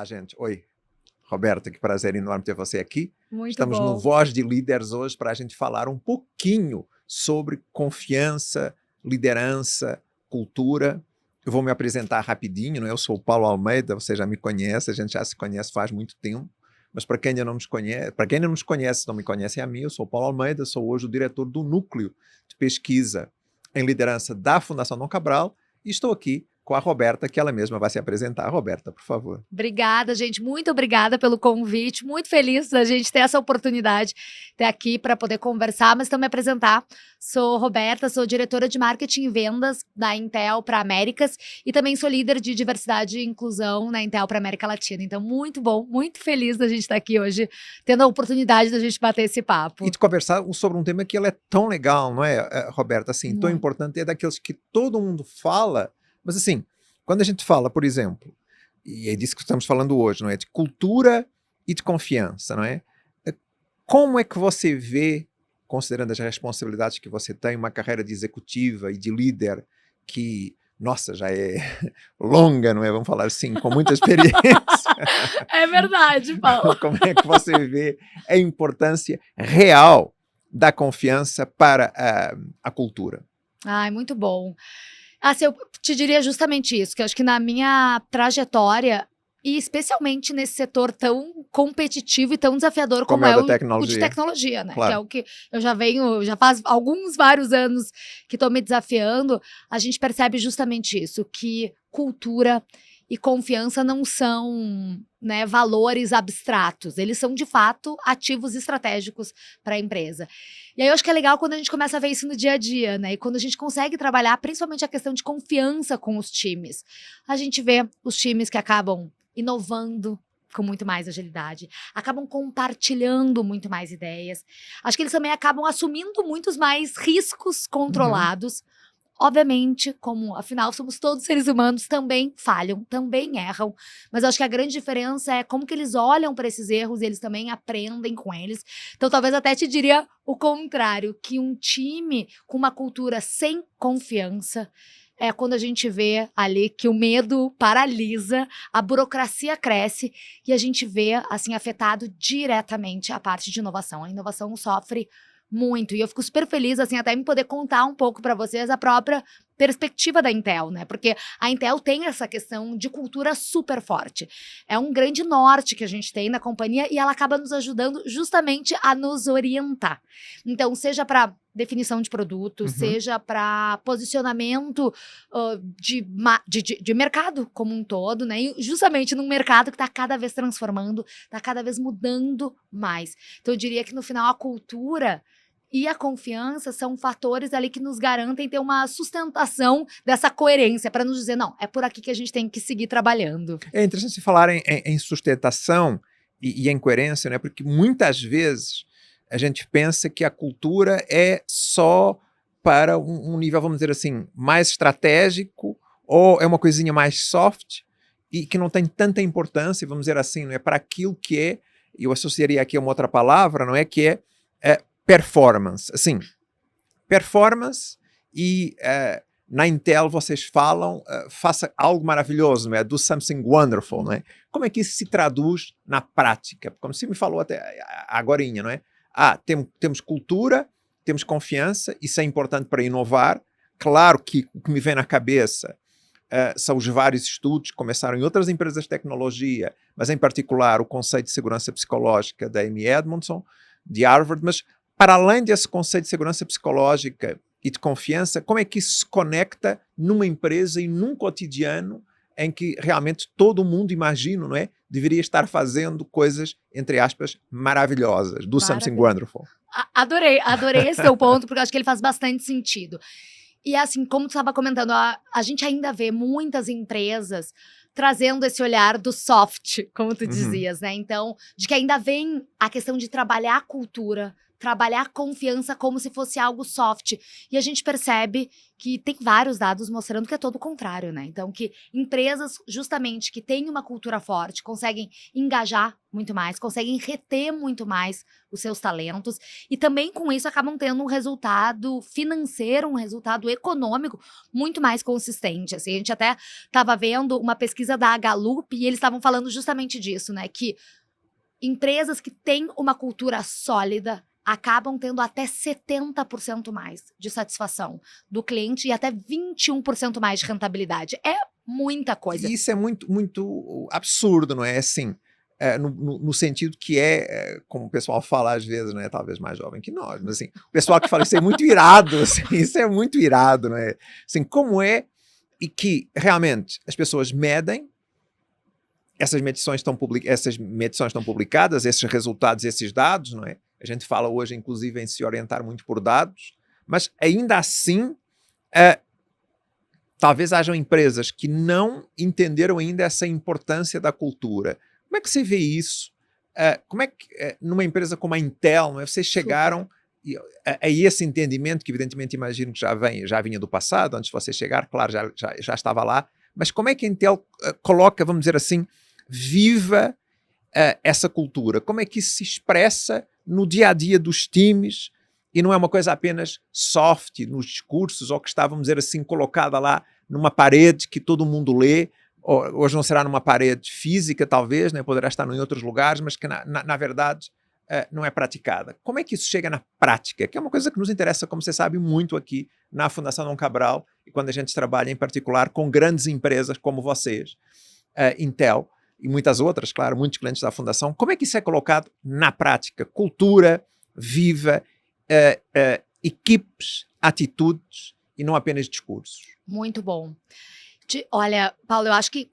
Olá, gente. Oi, Roberta, que prazer enorme ter você aqui. Muito Estamos bom. no Voz de Líderes hoje para a gente falar um pouquinho sobre confiança, liderança, cultura. Eu vou me apresentar rapidinho, né? Eu sou o Paulo Almeida, você já me conhece, a gente já se conhece faz muito tempo. Mas para quem ainda não nos conhece, não me conhece a mim, eu sou o Paulo Almeida, sou hoje o diretor do Núcleo de Pesquisa em Liderança da Fundação Dom Cabral e estou aqui com a Roberta, que ela mesma vai se apresentar. Roberta, por favor. Obrigada, gente. Muito obrigada pelo convite. Muito feliz da gente ter essa oportunidade de ter aqui para poder conversar, mas também me apresentar. Sou Roberta, sou diretora de marketing e vendas da Intel para Américas e também sou líder de diversidade e inclusão na Intel para América Latina. Então, muito bom, muito feliz da gente estar aqui hoje, tendo a oportunidade da gente bater esse papo. E de conversar sobre um tema que ele é tão legal, não é, Roberta? Assim, tão importante, é daqueles que todo mundo fala. Mas assim, quando a gente fala, por exemplo, e é disso que estamos falando hoje, não é? De cultura e de confiança, não é? Como é que você vê, considerando as responsabilidades que você tem, uma carreira de executiva e de líder que, nossa, já é longa, não é? Vamos falar assim, com muita experiência. É verdade, Paulo. Como é que você vê a importância real da confiança para a cultura? Ai, muito bom. Assim, eu te diria justamente isso, que eu acho que na minha trajetória, e especialmente nesse setor tão competitivo e tão desafiador como é da o de tecnologia. tecnologia, né? Claro. Que é o que eu já faz vários anos que estou me desafiando, a gente percebe justamente isso, que cultura e confiança não são, né, valores abstratos, eles são de fato ativos estratégicos para a empresa. E aí eu acho que é legal quando a gente começa a ver isso no dia a dia, né? E quando a gente consegue trabalhar principalmente a questão de confiança com os times. A gente vê os times que acabam inovando com muito mais agilidade, acabam compartilhando muito mais ideias. Acho que eles também acabam assumindo muitos mais riscos controlados. Obviamente, como afinal somos todos seres humanos, também falham, também erram, mas acho que a grande diferença é como que eles olham para esses erros e eles também aprendem com eles. Então talvez até te diria o contrário, que um time com uma cultura sem confiança é quando a gente vê ali que o medo paralisa, a burocracia cresce e a gente vê assim afetado diretamente a parte de inovação. A inovação sofre muito, e eu fico super feliz, assim, até me poder contar um pouco para vocês a própria perspectiva da Intel, né? Porque a Intel tem essa questão de cultura super forte. É um grande norte que a gente tem na companhia e ela acaba nos ajudando justamente a nos orientar. Então, seja para definição de produto, seja para posicionamento de mercado como um todo, né? E justamente num mercado que está cada vez transformando, está cada vez mudando mais. Então, eu diria que no final a cultura e a confiança são fatores ali que nos garantem ter uma sustentação dessa coerência, para nos dizer, não, é por aqui que a gente tem que seguir trabalhando. É interessante falar em sustentação e em coerência, né? Porque muitas vezes a gente pensa que a cultura é só para um nível, vamos dizer assim, mais estratégico, ou é uma coisinha mais soft e que não tem tanta importância, vamos dizer assim, não é para aquilo que é, eu associaria aqui a uma outra palavra, não é, que é performance. Assim, performance e na Intel vocês falam, faça algo maravilhoso, não é? Do something wonderful, não é? Como é que isso se traduz na prática? Como você me falou até agorinha, não é? Temos cultura, temos confiança, isso é importante para inovar. Claro que o que me vem na cabeça são os vários estudos que começaram em outras empresas de tecnologia, mas em particular o conceito de segurança psicológica da Amy Edmondson, de Harvard, mas para além desse conceito de segurança psicológica e de confiança, como é que isso se conecta numa empresa e num cotidiano em que realmente todo mundo, imagino, não é? Deveria estar fazendo coisas, entre aspas, maravilhosas, do something wonderful. Adorei esse teu ponto, porque eu acho que ele faz bastante sentido. E assim, como tu estava comentando, a gente ainda vê muitas empresas trazendo esse olhar do soft, como tu dizias, né? Então, de que ainda vem a questão de trabalhar a cultura, trabalhar confiança como se fosse algo soft. E a gente percebe que tem vários dados mostrando que é todo o contrário, né? Então, que empresas, justamente, que têm uma cultura forte, conseguem engajar muito mais, conseguem reter muito mais os seus talentos e também, com isso, acabam tendo um resultado financeiro, um resultado econômico muito mais consistente. Assim, a gente até estava vendo uma pesquisa da Gallup e eles estavam falando justamente disso, né? Que empresas que têm uma cultura sólida acabam tendo até 70% mais de satisfação do cliente e até 21% mais de rentabilidade. É muita coisa. E isso é muito, muito absurdo, não é? Assim, no sentido que como o pessoal fala às vezes, né? Talvez mais jovem que nós, mas assim, o pessoal que fala isso é muito irado, assim, isso é muito irado, não é? Assim, como é e que realmente as pessoas medem, essas medições estão publicadas, esses resultados, esses dados, não é? A gente fala hoje, inclusive, em se orientar muito por dados, mas ainda assim, talvez hajam empresas que não entenderam ainda essa importância da cultura. Como é que você vê isso? Como é que, numa empresa como a Intel, não é? Vocês chegaram a esse entendimento, que evidentemente imagino que já vinha do passado, antes de você chegar, claro, já estava lá, mas como é que a Intel coloca, vamos dizer assim, viva essa cultura? Como é que isso se expressa no dia a dia dos times e não é uma coisa apenas soft nos discursos ou que está, vamos dizer assim, colocada lá numa parede que todo mundo lê? Hoje não será numa parede física, talvez, né? Poderá estar em outros lugares, mas que na verdade não é praticada. Como é que isso chega na prática? Que é uma coisa que nos interessa, como você sabe, muito aqui na Fundação Dom Cabral e quando a gente trabalha em particular com grandes empresas como vocês, Intel e muitas outras, claro, muitos clientes da Fundação. Como é que isso é colocado na prática? Cultura viva, equipes, atitudes e não apenas discursos. Muito bom. Olha, Paulo, eu acho que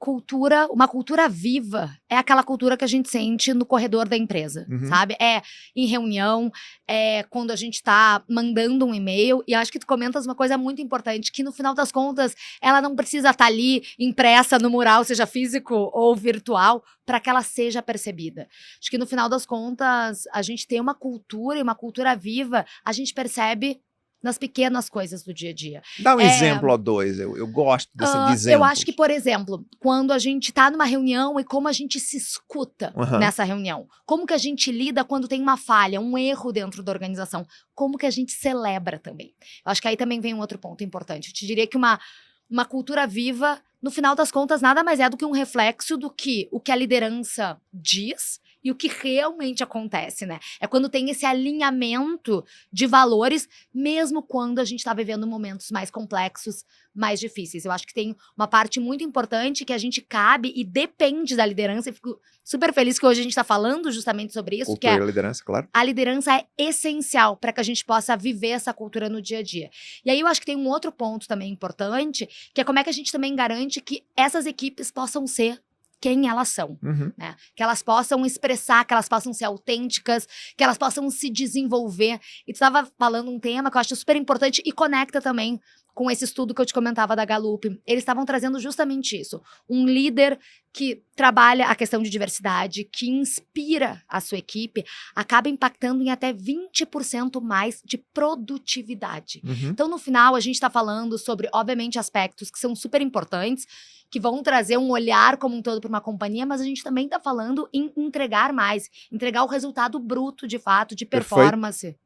uma cultura viva é aquela cultura que a gente sente no corredor da empresa, sabe? É em reunião, é quando a gente tá mandando um e-mail, e acho que tu comentas uma coisa muito importante, que no final das contas, ela não precisa estar ali impressa no mural, seja físico ou virtual, para que ela seja percebida. Acho que no final das contas, a gente tem uma cultura e uma cultura viva, a gente percebe nas pequenas coisas do dia a dia. Dá um exemplo ou dois, eu gosto de exemplos. Eu acho que, por exemplo, quando a gente está numa reunião e como a gente se escuta nessa reunião, como que a gente lida quando tem uma falha, um erro dentro da organização, como que a gente celebra também. Eu acho que aí também vem um outro ponto importante. Eu te diria que uma cultura viva, no final das contas, nada mais é do que um reflexo do que o que a liderança diz e o que realmente acontece, né? É quando tem esse alinhamento de valores, mesmo quando a gente está vivendo momentos mais complexos, mais difíceis. Eu acho que tem uma parte muito importante que a gente cabe e depende da liderança. Eu fico super feliz que hoje a gente está falando justamente sobre isso. Cultura e a liderança, claro. A liderança é essencial para que a gente possa viver essa cultura no dia a dia. E aí eu acho que tem um outro ponto também importante, que é como é que a gente também garante que essas equipes possam ser quem elas são, né? Que elas possam expressar, que elas possam ser autênticas, que elas possam se desenvolver. E tu estava falando um tema que eu acho super importante e conecta também com esse estudo que eu te comentava da Gallup. Eles estavam trazendo justamente isso. Um líder que trabalha a questão de diversidade, que inspira a sua equipe, acaba impactando em até 20% mais de produtividade. Então, no final, a gente está falando sobre, obviamente, aspectos que são super importantes, que vão trazer um olhar como um todo para uma companhia, mas a gente também está falando em entregar mais, entregar o resultado bruto, de fato, de performance.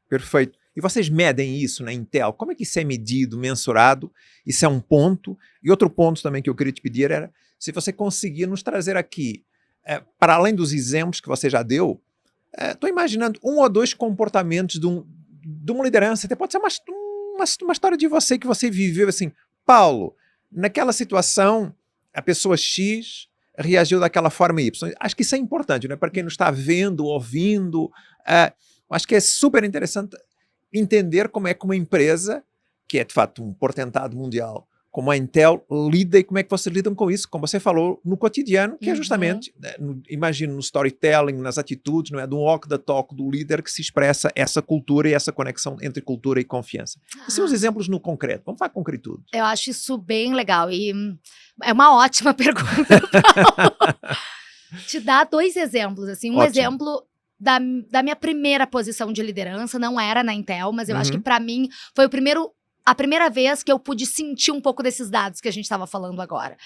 Perfeito. E vocês medem isso na Intel? Como é que isso é medido, mensurado? Isso é um ponto. E outro ponto também que eu queria te pedir era se você conseguir nos trazer aqui, para além dos exemplos que você já deu, estou imaginando um ou dois comportamentos de uma liderança. Até pode ser uma história de você que você viveu assim. Paulo, naquela situação, a pessoa X reagiu daquela forma Y. Acho que isso é importante, né? Para quem nos está vendo, ouvindo. Acho que é super interessante entender como é que uma empresa, que é de fato um portentado mundial, como a Intel, lida e como é que vocês lidam com isso, como você falou, no cotidiano, que é justamente, imagino, no storytelling, nas atitudes, não é? Do walk the talk do líder que se expressa essa cultura e essa conexão entre cultura e confiança. Assim, uns exemplos no concreto. Vamos falar com concretude. Eu acho isso bem legal e é uma ótima pergunta, Paulo. Te dar dois exemplos, assim. Um exemplo da minha primeira posição de liderança, não era na Intel, mas eu acho que Uhum. pra mim foi a primeira vez que eu pude sentir um pouco desses dados que a gente estava falando agora.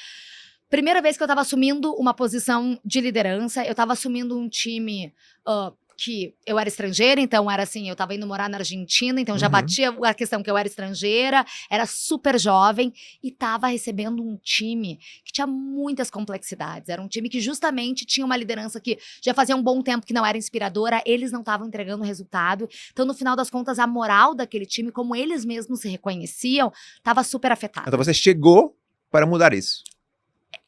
Primeira vez que eu estava assumindo uma posição de liderança, eu estava assumindo um time que eu era estrangeira, então era assim, eu estava indo morar na Argentina, então já Uhum. batia a questão que eu era estrangeira, era super jovem e estava recebendo um time que tinha muitas complexidades. Era um time que justamente tinha uma liderança que já fazia um bom tempo que não era inspiradora, eles não estavam entregando resultado. Então, no final das contas, a moral daquele time, como eles mesmos se reconheciam, estava super afetada. Então você chegou para mudar isso.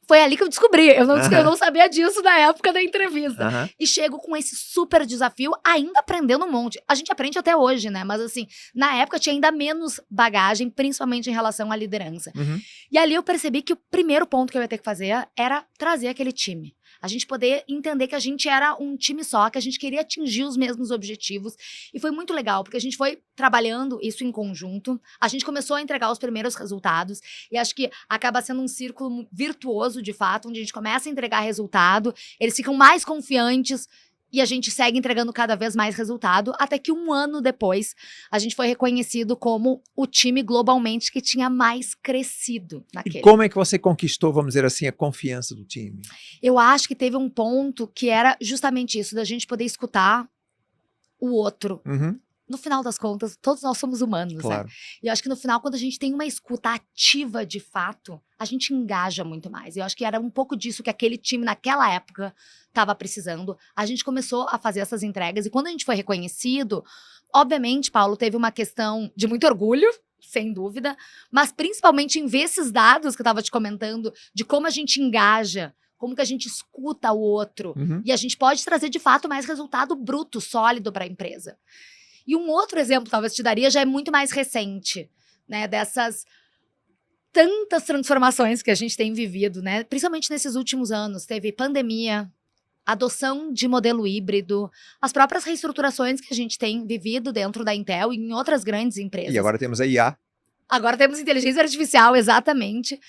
Foi ali que eu descobri. Eu Aham. não sabia disso na época da entrevista. Aham. E chego com esse super desafio, ainda aprendendo um monte. A gente aprende até hoje, né? Mas assim, na época tinha ainda menos bagagem, principalmente em relação à liderança. Uhum. E ali eu percebi que o primeiro ponto que eu ia ter que fazer era trazer aquele time. A gente poder entender que a gente era um time só, que a gente queria atingir os mesmos objetivos. E foi muito legal, porque a gente foi trabalhando isso em conjunto. A gente começou a entregar os primeiros resultados. E acho que acaba sendo um círculo virtuoso, de fato, onde a gente começa a entregar resultado, eles ficam mais confiantes e a gente segue entregando cada vez mais resultado, até que um ano depois, a gente foi reconhecido como o time globalmente que tinha mais crescido E naquele. como é que você conquistou, vamos dizer assim, a confiança do time? Eu acho que teve um ponto que era justamente isso, da gente poder escutar o outro. Uhum. No final das contas, todos nós somos humanos, né? Claro. E eu acho que no final, quando a gente tem uma escuta ativa de fato, a gente engaja muito mais. Eu acho que era um pouco disso que aquele time naquela época estava precisando. A gente começou a fazer essas entregas e quando a gente foi reconhecido, obviamente, Paulo, teve uma questão de muito orgulho, sem dúvida, mas principalmente em ver esses dados que eu estava te comentando, de como a gente engaja, como que a gente escuta o outro. Uhum. E a gente pode trazer, de fato, mais resultado bruto, sólido para a empresa. E um outro exemplo, talvez te daria, já é muito mais recente, né? Dessas tantas transformações que a gente tem vivido, né? Principalmente nesses últimos anos. Teve pandemia, adoção de modelo híbrido, as próprias reestruturações que a gente tem vivido dentro da Intel e em outras grandes empresas. E agora temos a IA. Agora temos inteligência artificial, exatamente.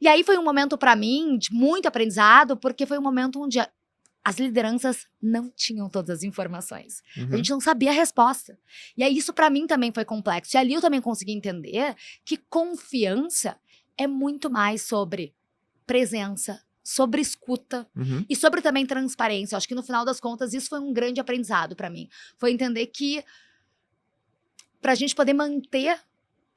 E aí foi um momento para mim de muito aprendizado, porque foi um momento onde as lideranças não tinham todas as informações. Uhum. A gente não sabia a resposta. E aí isso para mim também foi complexo. E ali eu também consegui entender que confiança é muito mais sobre presença, sobre escuta Uhum. e sobre também transparência. Eu acho que no final das contas isso foi um grande aprendizado para mim. Foi entender que para a gente poder manter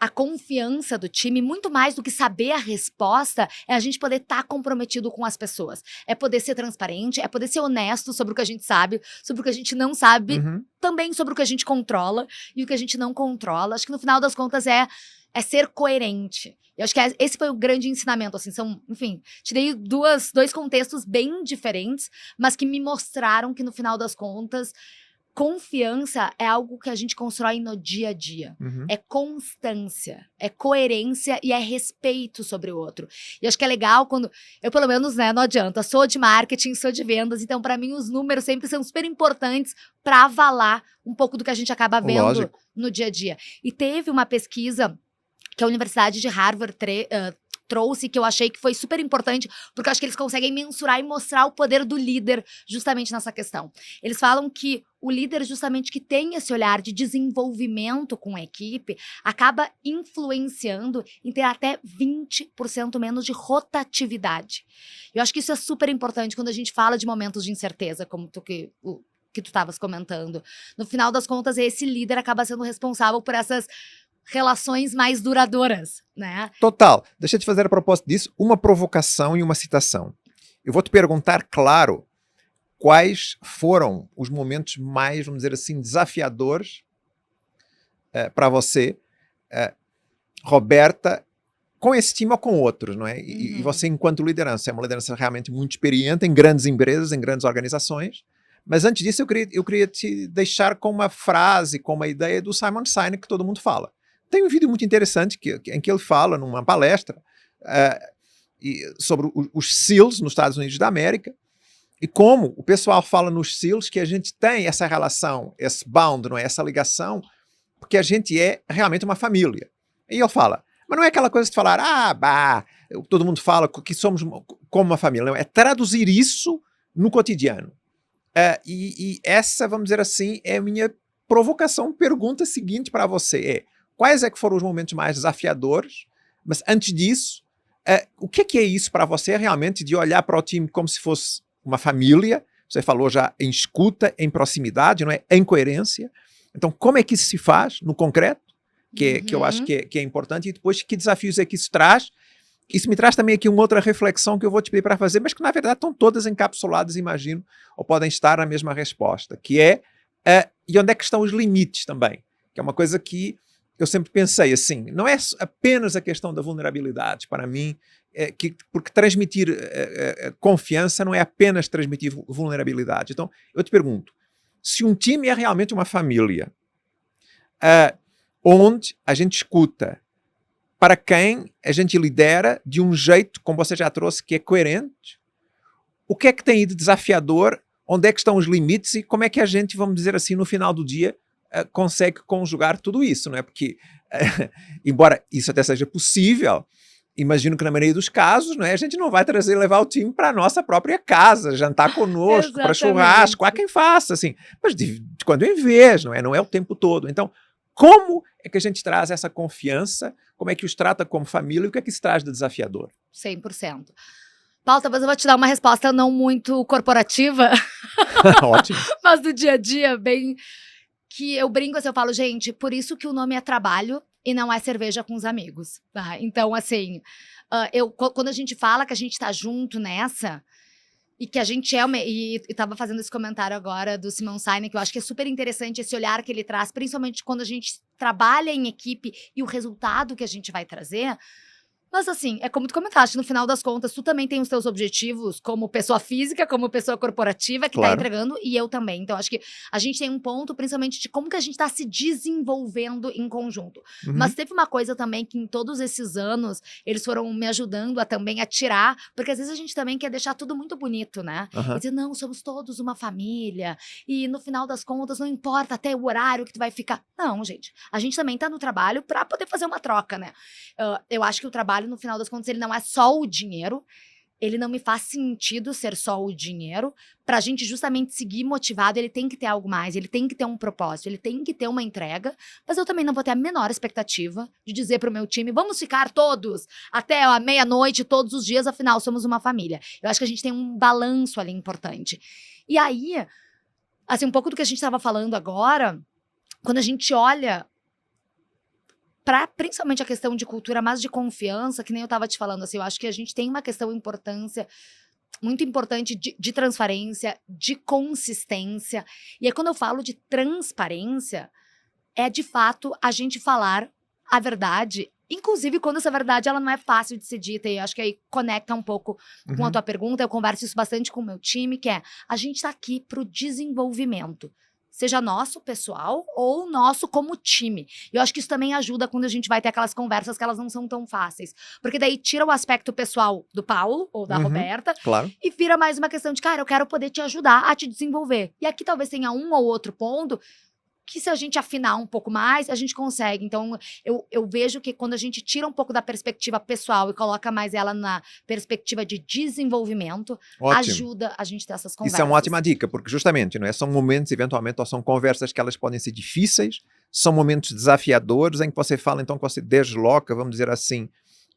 a confiança do time, muito mais do que saber a resposta, é a gente poder estar comprometido com as pessoas. É poder ser transparente, é poder ser honesto sobre o que a gente sabe, sobre o que a gente não sabe, Uhum. também sobre o que a gente controla e o que a gente não controla. Acho que no final das contas é ser coerente. Eu acho que esse foi o grande ensinamento, assim, enfim, te dei dois contextos bem diferentes, mas que me mostraram que no final das contas confiança é algo que a gente constrói no dia a dia. Uhum. É constância, é coerência e é respeito sobre o outro. E acho que é legal quando... Eu, pelo menos, né, não adianta. Sou de marketing, sou de vendas. Então, para mim, os números sempre são super importantes para avalar um pouco do que a gente acaba vendo Lógico. no dia a dia. E teve uma pesquisa que a Universidade de Harvard trouxe, que eu achei que foi super importante, porque eu acho que eles conseguem mensurar e mostrar o poder do líder justamente nessa questão. Eles falam que o líder justamente que tem esse olhar de desenvolvimento com a equipe, acaba influenciando em ter até 20% menos de rotatividade. Eu acho que isso é super importante quando a gente fala de momentos de incerteza, como que tu estavas comentando. No final das contas, esse líder acaba sendo responsável por essas relações mais duradouras, né? Total. Deixa eu te fazer a propósito disso uma provocação e uma citação. Eu vou te perguntar, claro, quais foram os momentos mais, vamos dizer assim, desafiadores para você, Roberta, com esse time ou com outros, não é? E você, enquanto liderança, é uma liderança realmente muito experiente em grandes empresas, em grandes organizações. Mas antes disso, eu queria te deixar com uma frase, com uma ideia do Simon Sinek que todo mundo fala. Tem um vídeo muito interessante em que ele fala, numa palestra, sobre os SEALs nos Estados Unidos da América, e como o pessoal fala nos SEALs que a gente tem essa relação, esse bound, não é? Essa ligação, porque a gente é realmente uma família. E ele fala, mas não é aquela coisa de falar, todo mundo fala que somos como uma família. Não, é traduzir isso no cotidiano. E essa, vamos dizer assim, é a minha provocação, pergunta seguinte para você quais é que foram os momentos mais desafiadores? Mas antes disso, o que é isso para você realmente de olhar para o time como se fosse uma família? Você falou já em escuta, em proximidade, não é? Em coerência. Então, como é que isso se faz no concreto? Que eu acho que é importante. E depois, que desafios é que isso traz? Isso me traz também aqui uma outra reflexão que eu vou te pedir para fazer, mas que na verdade estão todas encapsuladas, imagino, ou podem estar na mesma resposta, que é e onde é que estão os limites também? Que é uma coisa que eu sempre pensei assim, não é apenas a questão da vulnerabilidade, para mim, porque transmitir confiança não é apenas transmitir vulnerabilidade. Então, eu te pergunto, se um time é realmente uma família, onde a gente escuta, para quem a gente lidera de um jeito, como você já trouxe, que é coerente, o que é que tem de desafiador, onde é que estão os limites e como é que a gente, vamos dizer assim, no final do dia, consegue conjugar tudo isso, não é? Porque, embora isso até seja possível, imagino que na maioria dos casos, não é? A gente não vai levar o time para a nossa própria casa, jantar conosco, para churrasco, há quem faça, assim, mas de quando em vez, não é? Não é o tempo todo. Então, como é que a gente traz essa confiança? Como é que os trata como família e o que é que se traz de desafiador? 100%. Paulo, talvez eu vou te dar uma resposta não muito corporativa. Ótimo. Mas do dia a dia, bem... Que eu brinco assim, eu falo, gente, por isso que o nome é trabalho e não é cerveja com os amigos, tá? Então, assim, quando a gente fala que a gente tá junto nessa... E que a gente é e tava fazendo esse comentário agora do Simon Sinek, que eu acho que é super interessante esse olhar que ele traz, principalmente quando a gente trabalha em equipe e o resultado que a gente vai trazer. Mas assim, é como tu comentaste, no final das contas, tu também tem os teus objetivos como pessoa física, como pessoa corporativa que tá entregando, e eu também. Então, acho que a gente tem um ponto, principalmente, de como que a gente tá se desenvolvendo em conjunto. Mas teve uma coisa também que em todos esses anos, eles foram me ajudando a também a tirar, porque às vezes a gente também quer deixar tudo muito bonito, né? E dizer, não, somos todos uma família, e no final das contas, não importa até o horário que tu vai ficar. Não, gente, a gente também tá no trabalho pra poder fazer uma troca, né? Eu acho que o trabalho, no final das contas, ele não é só o dinheiro, ele não me faz sentido ser só o dinheiro. Pra gente justamente seguir motivado, ele tem que ter algo mais, ele tem que ter um propósito, ele tem que ter uma entrega, mas eu também não vou ter a menor expectativa de dizer pro meu time, vamos ficar todos até a meia-noite, todos os dias, afinal, somos uma família. Eu acho que a gente tem um balanço ali importante. E aí, assim, um pouco do que a gente tava falando agora, quando a gente olha para principalmente a questão de cultura, mas de confiança, que nem eu estava te falando, assim, eu acho que a gente tem uma questão muito importante de transparência, de consistência. E aí, quando eu falo de transparência, é de fato a gente falar a verdade, inclusive quando essa verdade ela não é fácil de ser dita, e eu acho que aí conecta um pouco com a tua pergunta, eu converso isso bastante com o meu time, que é, a gente tá aqui pro desenvolvimento. Seja nosso, pessoal, ou nosso como time. E eu acho que isso também ajuda quando a gente vai ter aquelas conversas que elas não são tão fáceis. Porque daí tira o aspecto pessoal do Paulo, ou da Roberta, e vira mais uma questão de, cara, eu quero poder te ajudar a te desenvolver. E aqui talvez tenha um ou outro ponto que se a gente afinar um pouco mais, a gente consegue. Então, eu vejo que quando a gente tira um pouco da perspectiva pessoal e coloca mais ela na perspectiva de desenvolvimento, ajuda a gente a ter essas conversas. Isso é uma ótima dica, porque justamente, não é? São momentos, eventualmente, ou são conversas que elas podem ser difíceis, são momentos desafiadores, em que você fala, então, que você desloca, vamos dizer assim,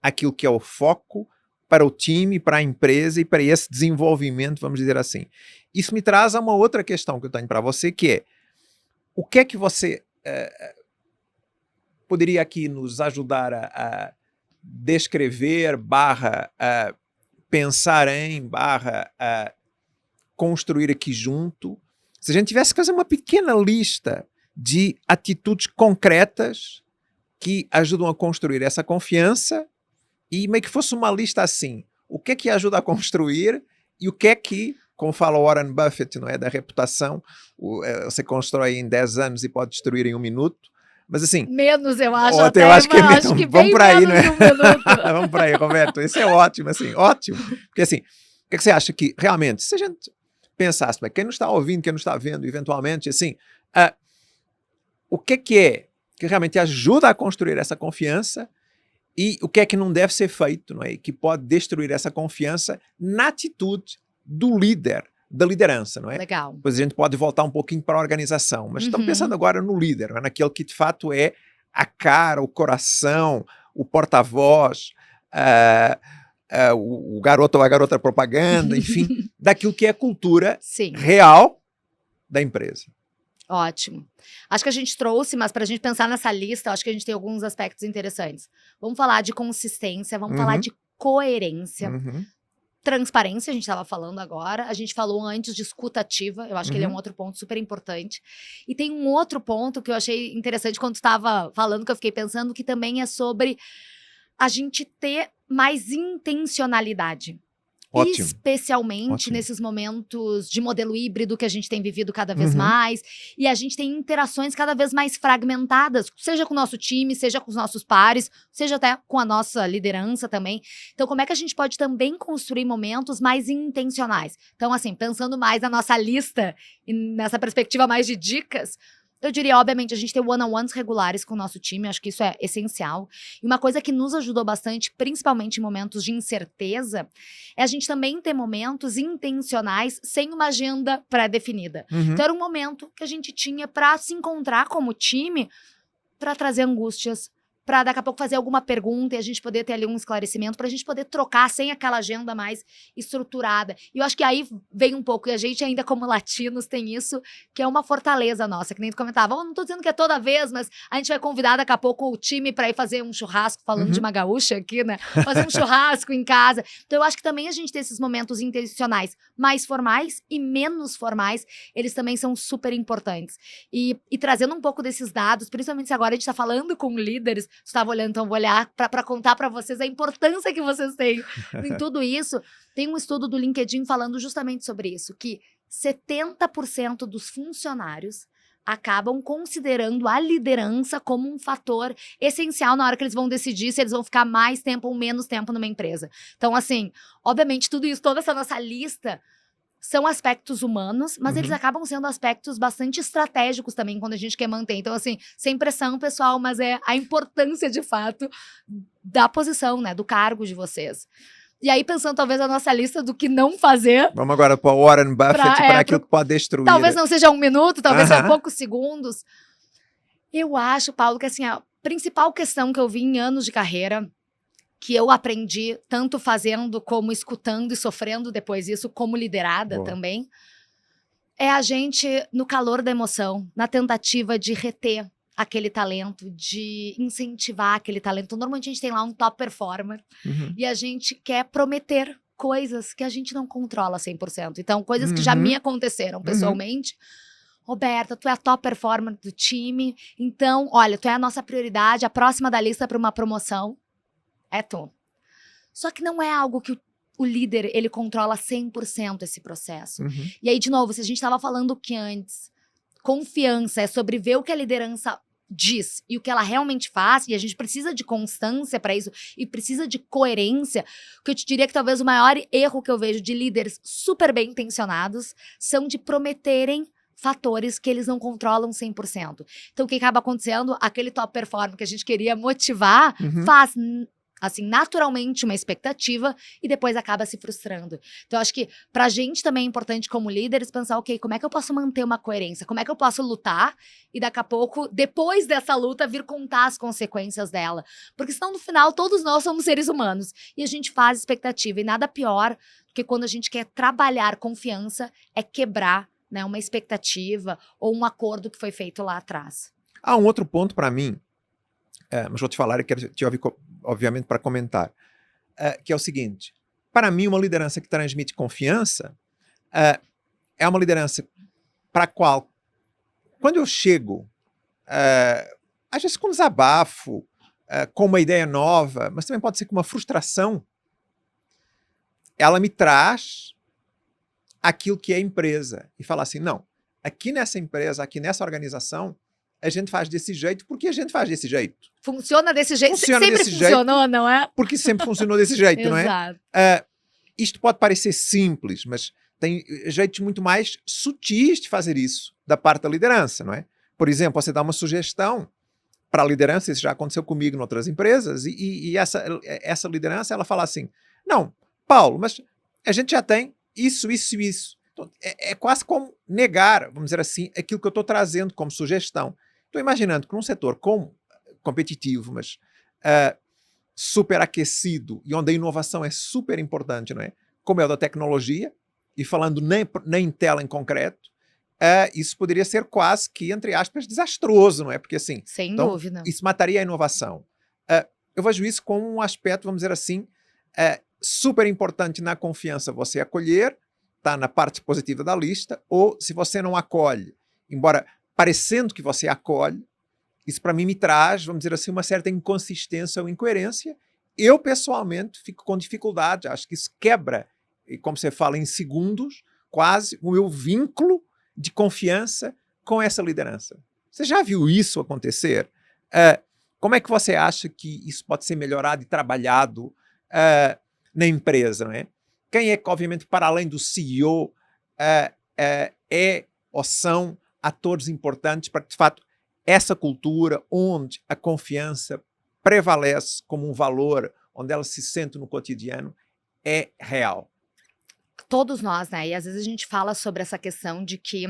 aquilo que é o foco para o time, para a empresa e para esse desenvolvimento, vamos dizer assim. Isso me traz a uma outra questão que eu tenho para você, que é, o que é que você poderia aqui nos ajudar a descrever, pensar em, construir aqui junto? Se a gente tivesse que fazer uma pequena lista de atitudes concretas que ajudam a construir essa confiança e meio que fosse uma lista assim, o que é que ajuda a construir e o que é que, como fala Warren Buffett, não é, da reputação, você constrói em 10 anos e pode destruir em 1 minuto. Mas assim... Menos, eu acho, até, eu acho que vamos por aí, não é? Vamos por aí, Roberto. Isso é ótimo, assim, ótimo. Porque assim, o que você acha que, realmente, se a gente pensasse, quem não está ouvindo, quem não está vendo, eventualmente, assim, o que é que realmente ajuda a construir essa confiança e o que é que não deve ser feito, não é? Que pode destruir essa confiança na atitude do líder, da liderança, não é? Legal. Depois a gente pode voltar um pouquinho para a organização, mas estamos Uhum. pensando agora no líder, não é? Naquele que de fato é a cara, o coração, o porta-voz, o garoto ou a garota propaganda, enfim, daquilo que é a cultura Sim. real da empresa. Ótimo. Acho que a gente trouxe, mas para a gente pensar nessa lista, acho que a gente tem alguns aspectos interessantes. Vamos falar de consistência, vamos falar de coerência, Uhum. transparência, a gente estava falando agora. A gente falou antes de escuta ativa, eu acho que ele é um outro ponto super importante. E tem um outro ponto que eu achei interessante quando tu estava falando, que eu fiquei pensando, que também é sobre a gente ter mais intencionalidade. Ótimo. Especialmente Ótimo. nesses momentos de modelo híbrido que a gente tem vivido cada vez mais. E a gente tem interações cada vez mais fragmentadas, seja com o nosso time, seja com os nossos pares, seja até com a nossa liderança também. Então, como é que a gente pode também construir momentos mais intencionais? Então, assim, pensando mais na nossa lista e nessa perspectiva mais de dicas, eu diria, obviamente, a gente ter one-on-ones regulares com o nosso time, acho que isso é essencial. E uma coisa que nos ajudou bastante, principalmente em momentos de incerteza, é a gente também ter momentos intencionais sem uma agenda pré-definida. Então era um momento que a gente tinha para se encontrar como time, para trazer angústias, para daqui a pouco fazer alguma pergunta e a gente poder ter ali um esclarecimento, para a gente poder trocar sem aquela agenda mais estruturada. E eu acho que aí vem um pouco, e a gente ainda como latinos tem isso, que é uma fortaleza nossa, que nem tu comentava, não tô dizendo que é toda vez, mas a gente vai convidar daqui a pouco o time para ir fazer um churrasco, falando de uma gaúcha aqui, né? Fazer um churrasco em casa. Então eu acho que também a gente ter esses momentos intencionais mais formais e menos formais, eles também são super importantes. E trazendo um pouco desses dados, principalmente se agora a gente tá falando com líderes, estava olhando, então vou olhar para contar para vocês a importância que vocês têm em tudo isso. Tem um estudo do LinkedIn falando justamente sobre isso, que 70% dos funcionários acabam considerando a liderança como um fator essencial na hora que eles vão decidir se eles vão ficar mais tempo ou menos tempo numa empresa. Então, assim, obviamente tudo isso, toda essa nossa lista são aspectos humanos, mas eles acabam sendo aspectos bastante estratégicos também quando a gente quer manter. Então, assim, sem pressão, pessoal, mas é a importância, de fato, da posição, né, do cargo de vocês. E aí, pensando talvez a nossa lista do que não fazer. Vamos agora para o Warren Buffett, para aquilo que pode destruir. Talvez não seja 1 minuto, talvez seja poucos segundos. Eu acho, Paulo, que assim, a principal questão que eu vi em anos de carreira, que eu aprendi tanto fazendo como escutando e sofrendo depois isso, como liderada também, é a gente, no calor da emoção, na tentativa de reter aquele talento, de incentivar aquele talento. Normalmente a gente tem lá um top performer e a gente quer prometer coisas que a gente não controla 100%. Então, coisas que já me aconteceram pessoalmente. Roberta, tu é a top performer do time, então, olha, tu é a nossa prioridade, a próxima da lista para uma promoção. É tu. Só que não é algo que o líder, ele controla 100% esse processo. E aí, de novo, se a gente estava falando que antes, confiança é sobre ver o que a liderança diz e o que ela realmente faz, e a gente precisa de constância para isso, e precisa de coerência, que eu te diria que talvez o maior erro que eu vejo de líderes super bem intencionados são de prometerem fatores que eles não controlam 100%. Então, o que acaba acontecendo? Aquele top performer que a gente queria motivar, faz assim, naturalmente uma expectativa e depois acaba se frustrando. Então, eu acho que pra gente também é importante como líderes pensar, ok, como é que eu posso manter uma coerência? Como é que eu posso lutar e daqui a pouco, depois dessa luta, vir contar as consequências dela? Porque senão, no final, todos nós somos seres humanos e a gente faz expectativa. E nada pior do que quando a gente quer trabalhar confiança é quebrar, né, uma expectativa ou um acordo que foi feito lá atrás. Há um outro ponto para mim, mas vou te falar e quero te ouvir, obviamente, para comentar, que é o seguinte: para mim, uma liderança que transmite confiança é uma liderança para a qual, quando eu chego, às vezes com um desabafo, com uma ideia nova, mas também pode ser com uma frustração, ela me traz aquilo que é a empresa e fala assim, não, aqui nessa empresa, aqui nessa organização, a gente faz desse jeito porque a gente faz desse jeito. Funciona desse jeito, Funciona sempre desse funcionou, jeito, não é? Porque sempre funcionou desse jeito, não é? Exato. Isto pode parecer simples, mas tem jeitos muito mais sutis de fazer isso da parte da liderança, não é? Por exemplo, você dá uma sugestão para a liderança, isso já aconteceu comigo em outras empresas, e essa liderança, ela fala assim, não, Paulo, mas a gente já tem isso. Então Então, é quase como negar, vamos dizer assim, aquilo que eu estou trazendo como sugestão. Estou imaginando que num setor competitivo, mas super aquecido e onde a inovação é super importante, não é? Como é o da tecnologia, e falando na Intel em concreto, isso poderia ser quase que, entre aspas, desastroso, não é? Porque assim, Sem então, dúvida. isso mataria a inovação. Eu vejo isso como um aspecto, vamos dizer assim, super importante na confiança você acolher, está na parte positiva da lista, ou se você não acolhe, embora parecendo que você acolhe, isso para mim me traz, vamos dizer assim, uma certa inconsistência ou incoerência. Eu, pessoalmente, fico com dificuldade, acho que isso quebra, e como você fala, em segundos, quase o meu vínculo de confiança com essa liderança. Você já viu isso acontecer? Como é que você acha que isso pode ser melhorado e trabalhado na empresa, não é? Quem é que, obviamente, para além do CEO, ou são atores importantes para que, de fato, essa cultura onde a confiança prevalece como um valor, onde ela se sente no cotidiano, é real? Todos nós, né? E às vezes a gente fala sobre essa questão de que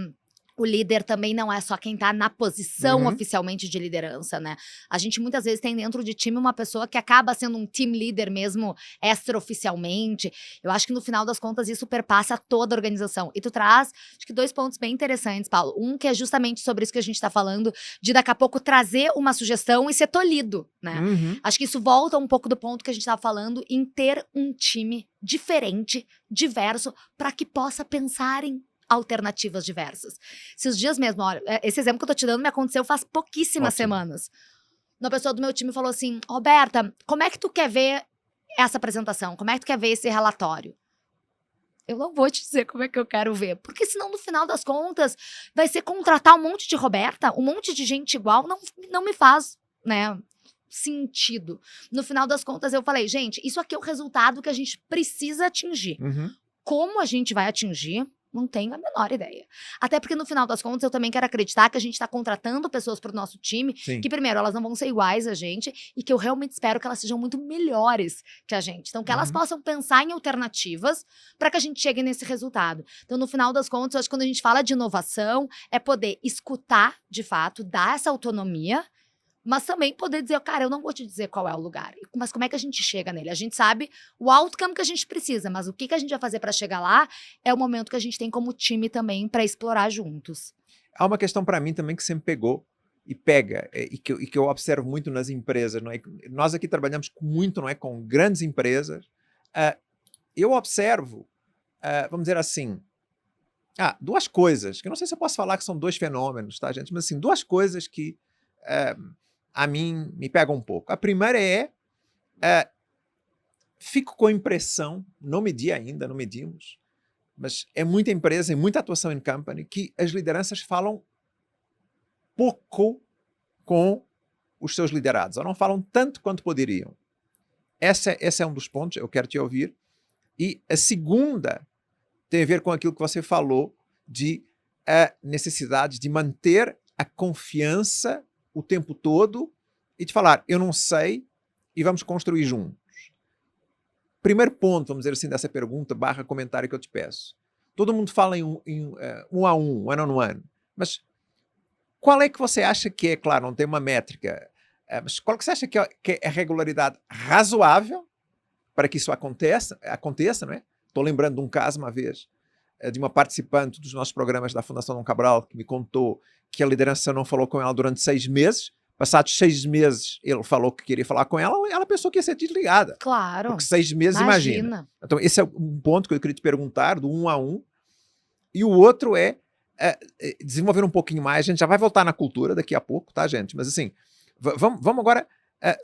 o líder também não é só quem tá na posição oficialmente de liderança, né? A gente muitas vezes tem dentro de time uma pessoa que acaba sendo um team leader mesmo extraoficialmente. Eu acho que no final das contas isso perpassa toda a organização. E tu traz, acho que 2 pontos bem interessantes, Paulo. Um que é justamente sobre isso que a gente tá falando, de daqui a pouco trazer uma sugestão e ser tolhido, né? Acho que isso volta um pouco do ponto que a gente tava falando em ter um time diferente, diverso, para que possa pensar em alternativas diversas. Esses dias mesmo, olha, esse exemplo que eu tô te dando me aconteceu faz pouquíssimas semanas. Uma pessoa do meu time falou assim, Roberta, como é que tu quer ver essa apresentação? Como é que tu quer ver esse relatório? Eu não vou te dizer como é que eu quero ver, porque senão no final das contas vai ser contratar um monte de Roberta, um monte de gente igual, não me faz, né, sentido. No final das contas eu falei, gente, isso aqui é o resultado que a gente precisa atingir. Como a gente vai atingir? Não tenho a menor ideia. Até porque, no final das contas, eu também quero acreditar que a gente está contratando pessoas para o nosso time, que, primeiro, elas não vão ser iguais a gente, e que eu realmente espero que elas sejam muito melhores que a gente. Então, que elas possam pensar em alternativas para que a gente chegue nesse resultado. Então, no final das contas, eu acho que quando a gente fala de inovação, é poder escutar, de fato, dar essa autonomia, mas também poder dizer, cara, eu não vou te dizer qual é o lugar, mas como é que a gente chega nele? A gente sabe o outcome que a gente precisa, mas o que a gente vai fazer para chegar lá é o momento que a gente tem como time também para explorar juntos. Há uma questão para mim também que sempre pegou e pega, e que eu observo muito nas empresas, não é? Nós aqui trabalhamos muito, não é, com grandes empresas. Eu observo, vamos dizer assim, 2 coisas, que eu não sei se eu posso falar que são 2 fenômenos, tá, gente? Mas assim, 2 coisas que a mim me pega um pouco. A primeira fico com a impressão, não medi ainda, não medimos, mas é muita empresa e muita atuação em company que as lideranças falam pouco com os seus liderados, ou não falam tanto quanto poderiam. Esse é um dos pontos, eu quero te ouvir. E a segunda tem a ver com aquilo que você falou de a necessidade de manter a confiança o tempo todo e de falar, eu não sei e vamos construir juntos. Primeiro ponto, vamos dizer assim, dessa pergunta / comentário que eu te peço. Todo mundo fala em um a um, one-on-one, mas qual é que você acha que é, claro, não tem uma métrica, mas qual que você acha que é a regularidade razoável para que isso aconteça, não é? Estou lembrando de um caso uma vez, de uma participante dos nossos programas da Fundação Dom Cabral, que me contou que a liderança não falou com ela durante 6 meses. Passados 6 meses, ele falou que queria falar com ela, ela pensou que ia ser desligada. Claro. Porque 6 meses, imagina. Então, esse é um ponto que eu queria te perguntar, do 1 a 1. E o outro é desenvolver um pouquinho mais. A gente já vai voltar na cultura daqui a pouco, tá, gente? Mas assim, vamos agora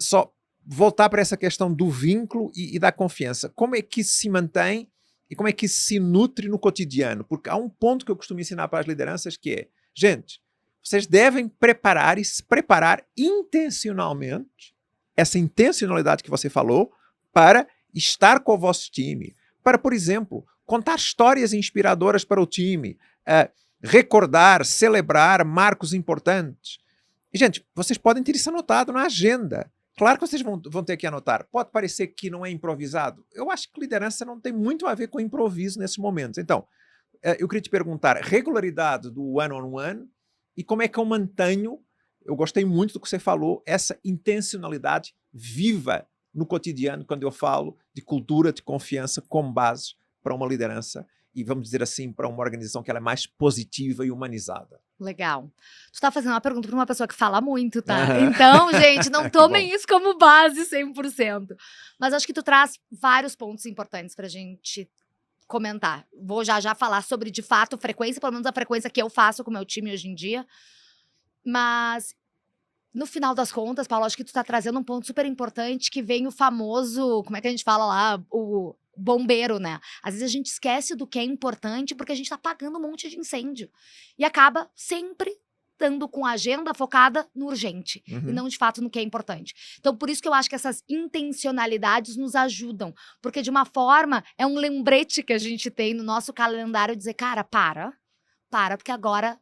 só voltar para essa questão do vínculo e da confiança. Como é que isso se mantém e como é que isso se nutre no cotidiano? Porque há um ponto que eu costumo ensinar para as lideranças que é, gente, vocês devem preparar e se preparar intencionalmente, essa intencionalidade que você falou, para estar com o vosso time. Para, por exemplo, contar histórias inspiradoras para o time, recordar, celebrar marcos importantes. E, gente, vocês podem ter isso anotado na agenda. Claro que vocês vão ter que anotar. Pode parecer que não é improvisado. Eu acho que liderança não tem muito a ver com improviso nesses momentos. Então, eu queria te perguntar, regularidade do one-on-one e como é que eu mantenho, eu gostei muito do que você falou, essa intencionalidade viva no cotidiano, quando eu falo de cultura de confiança como base para uma liderança e, vamos dizer assim, para uma organização que ela é mais positiva e humanizada. Legal. Tu tá fazendo uma pergunta para uma pessoa que fala muito, tá? Aham. Então, gente, não Que tomem bom. isso como base 100%. Mas acho que tu traz vários pontos importantes pra gente comentar. Vou já falar sobre, de fato, frequência, pelo menos a frequência que eu faço com o meu time hoje em dia. Mas, no final das contas, Paulo, acho que tu tá trazendo um ponto super importante que vem o famoso, como é que a gente fala lá? O bombeiro, né? Às vezes a gente esquece do que é importante porque a gente tá apagando um monte de incêndio. E acaba sempre estando com a agenda focada no urgente e Uhum. não, de fato, no que é importante. Então, por isso que eu acho que essas intencionalidades nos ajudam. Porque, de uma forma, é um lembrete que a gente tem no nosso calendário dizer, cara, para, porque agora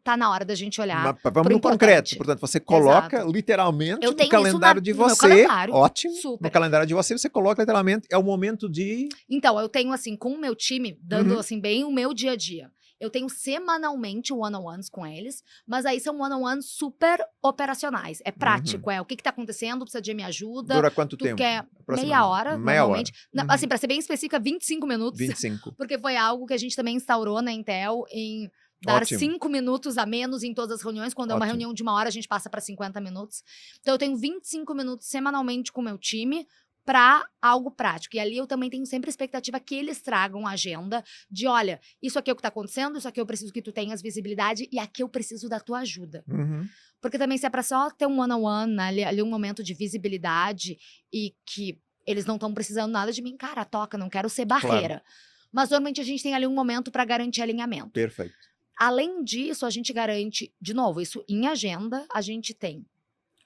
tá na hora da gente olhar Vamos pro no concreto. importante. Portanto, você coloca Exato. literalmente Eu no tenho isso calendário de no meu você. calendário. Ótimo. No Super. calendário de você, você coloca literalmente, é o momento de. Então, eu tenho, assim, com o meu time, dando, Uhum. assim, bem o meu dia a dia. Eu tenho semanalmente one-on-ones com eles, mas aí são one-on-ones super operacionais. É prático, é o que tá acontecendo, precisa de minha ajuda. Dura quanto Tu tempo? quer meia Aproximadamente. hora, Meia normalmente. hora. Uhum. Assim, pra ser bem específica, 25 minutos. 25. Porque foi algo que a gente também instaurou na Intel em dar Ótimo. 5 minutos a menos em todas as reuniões. Quando é uma Ótimo. reunião de 1 hora, a gente passa para 50 minutos. Então, eu tenho 25 minutos semanalmente com o meu time para algo prático. E ali eu também tenho sempre a expectativa que eles tragam a agenda de, olha, isso aqui é o que tá acontecendo, isso aqui eu preciso que tu tenhas visibilidade e aqui eu preciso da tua ajuda. Uhum. Porque também se é pra só ter um one-on-one, né, ali um momento de visibilidade e que eles não estão precisando nada de mim, cara, toca, não quero ser barreira. Mas normalmente a gente tem ali um momento para garantir alinhamento. Perfeito. Além disso, a gente garante, de novo, isso em agenda, a gente tem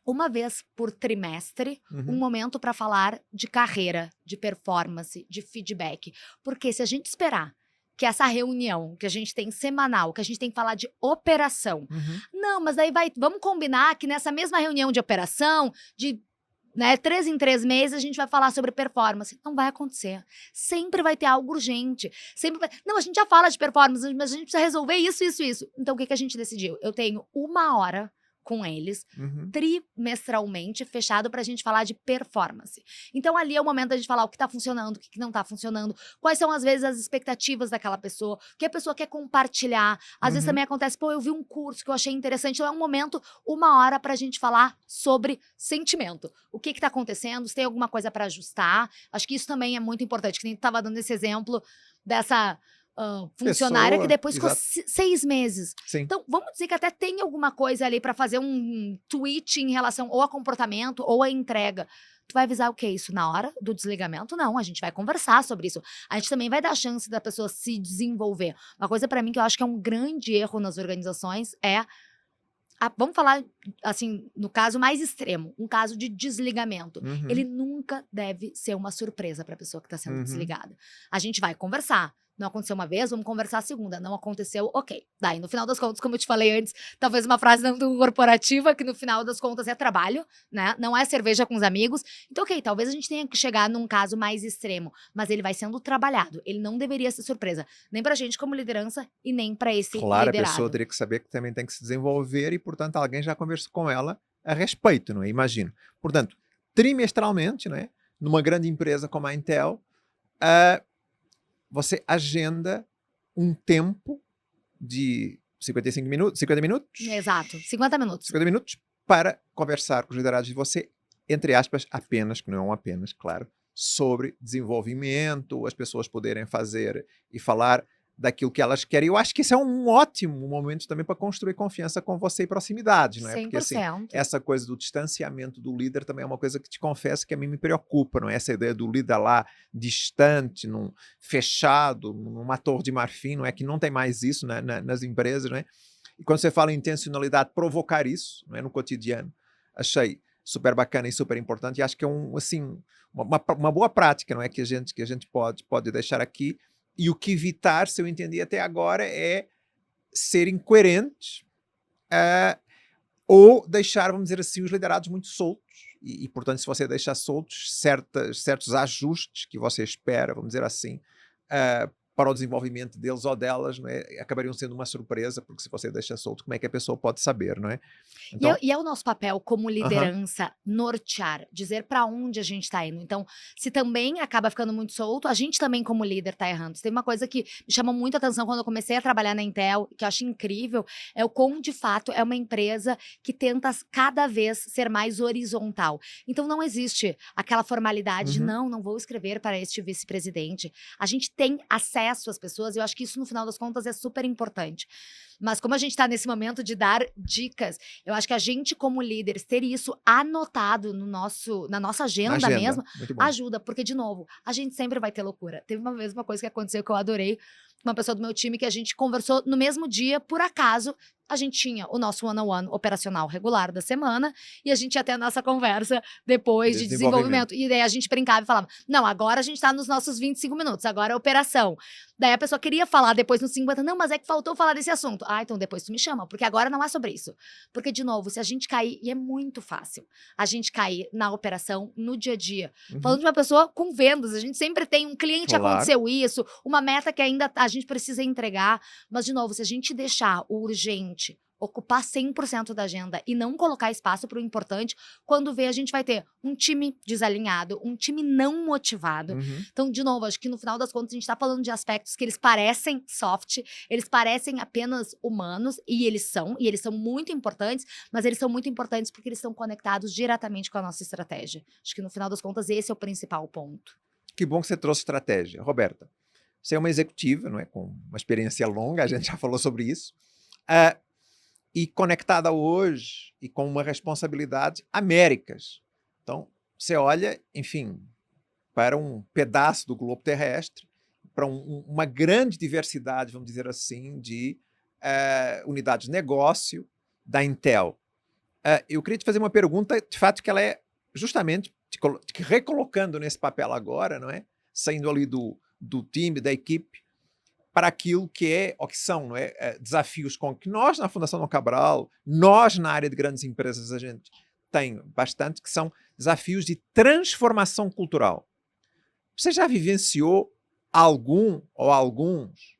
uma vez por trimestre, um momento para falar de carreira, de performance, de feedback. Porque se a gente esperar que essa reunião que a gente tem semanal, que a gente tem que falar de operação, não, mas aí vamos combinar que nessa mesma reunião de operação, de 3 em 3 meses, a gente vai falar sobre performance. Não vai acontecer. Sempre vai ter algo urgente. Não, a gente já fala de performance, mas a gente precisa resolver isso, isso, isso. Então, o que a gente decidiu? Eu tenho 1 hora com eles, trimestralmente, fechado pra gente falar de performance. Então, ali é o momento da gente falar o que tá funcionando, o que não tá funcionando, quais são, às vezes, as expectativas daquela pessoa, o que a pessoa quer compartilhar. Às vezes também acontece, pô, eu vi um curso que eu achei interessante, então é um momento, 1 hora pra gente falar sobre sentimento. O que tá acontecendo, se tem alguma coisa pra ajustar. Acho que isso também é muito importante, que nem tu tava dando esse exemplo dessa funcionária que depois ficou 6 meses. Sim. Então, vamos dizer que até tem alguma coisa ali pra fazer um tweet em relação ou a comportamento ou a entrega. Tu vai avisar o que é isso na hora do desligamento? Não, a gente vai conversar sobre isso. A gente também vai dar chance da pessoa se desenvolver. Uma coisa pra mim que eu acho que é um grande erro nas organizações é vamos falar, assim, no caso mais extremo, um caso de desligamento. Ele nunca deve ser uma surpresa para a pessoa que está sendo desligada. A gente vai conversar. Não aconteceu uma vez, vamos conversar a segunda. Não aconteceu, ok. Daí, no final das contas, como eu te falei antes, talvez uma frase não tão corporativa, que no final das contas é trabalho, né? Não é cerveja com os amigos. Então, ok, talvez a gente tenha que chegar num caso mais extremo, mas ele vai sendo trabalhado. Ele não deveria ser surpresa, nem pra gente como liderança e nem pra esse Claro, liderado. a pessoa teria que saber que também tem que se desenvolver e, portanto, alguém já conversou com ela a respeito, não é? Imagino. Portanto, trimestralmente, não é? Numa grande empresa como a Intel, você agenda um tempo de 50 minutos? Exato, 50 minutos. 50 minutos para conversar com os liderados de você, entre aspas, apenas, que não é um apenas, claro, sobre desenvolvimento, as pessoas poderem fazer e falar daquilo que elas querem. Eu acho que isso é um ótimo momento também para construir confiança com você e proximidade, não é? 100%. Porque assim, essa coisa do distanciamento do líder também é uma coisa que te confesso que a mim me preocupa, não é? Essa ideia do líder lá distante, fechado, numa torre de marfim, não é? Que não tem mais isso, né, nas empresas, não é? E quando você fala em intencionalidade, provocar isso, não é? No cotidiano, achei super bacana e super importante, e acho que é uma boa prática, não é? Que a gente pode deixar aqui. E o que evitar, se eu entendi até agora, é ser incoerentes ou deixar, vamos dizer assim, os liderados muito soltos. E portanto, se você deixar soltos certos ajustes que você espera, vamos dizer assim, para o desenvolvimento deles ou delas, não é? Acabariam sendo uma surpresa, porque se você deixa solto, como é que a pessoa pode saber, não é? Então, E é o nosso papel como aham, liderança nortear, dizer para onde a gente está indo. Então, se também acaba ficando muito solto, a gente também como líder está errando. Tem uma coisa que me chamou muito a atenção quando eu comecei a trabalhar na Intel, que eu acho incrível, é o como de fato é uma empresa que tenta cada vez ser mais horizontal. Então não existe aquela formalidade de uhum, não vou escrever para este vice-presidente. A gente tem acesso às pessoas, e eu acho que isso no final das contas é super importante. Mas como a gente está nesse momento de dar dicas, eu acho que a gente, como líderes, ter isso anotado no na nossa na agenda agenda, mesmo, muito bom. ajuda, porque, de novo, a gente sempre vai ter loucura. Teve uma vez uma coisa que aconteceu que eu adorei, uma pessoa do meu time que a gente conversou no mesmo dia, por acaso, a gente tinha o nosso one-on-one operacional regular da semana e a gente ia ter a nossa conversa depois de Desenvolvimento. desenvolvimento. E daí a gente brincava e falava: não, agora a gente tá nos nossos 25 minutos, agora é operação. Daí a pessoa queria falar depois nos 50, não, mas é que faltou falar desse assunto. Ah, então depois tu me chama, porque agora não é sobre isso. Porque, de novo, se a gente cair, e é muito fácil, a gente cair na operação, no dia a dia. Uhum, Falando de uma pessoa com vendas, a gente sempre tem um cliente, claro. aconteceu isso, uma meta que ainda a gente precisa entregar. Mas, de novo, se a gente deixar o urgente ocupar 100% da agenda e não colocar espaço para o importante, quando vê, a gente vai ter um time desalinhado, um time não motivado. Uhum. Então, de novo, acho que no final das contas a gente está falando de aspectos que eles parecem soft, eles parecem apenas humanos, e eles são muito importantes, mas eles são muito importantes porque eles estão conectados diretamente com a nossa estratégia. Acho que no final das contas esse é o principal ponto. Que bom que você trouxe estratégia. Roberta, você é uma executiva, não é? Com uma experiência longa, a gente já falou sobre isso. Ah, e conectada hoje e com uma responsabilidade Américas. Então, você olha, enfim, para um pedaço do globo terrestre, para uma grande diversidade, vamos dizer assim, de unidades de negócio da Intel. Eu queria te fazer uma pergunta, de fato, que ela é justamente te recolocando nesse papel agora, não é? Saindo ali do time, da equipe, para aquilo que é, ou que são, não é? Desafios com que nós na Fundação Dom Cabral, nós na área de grandes empresas, a gente tem bastante, que são desafios de transformação cultural. Você já vivenciou algum ou alguns?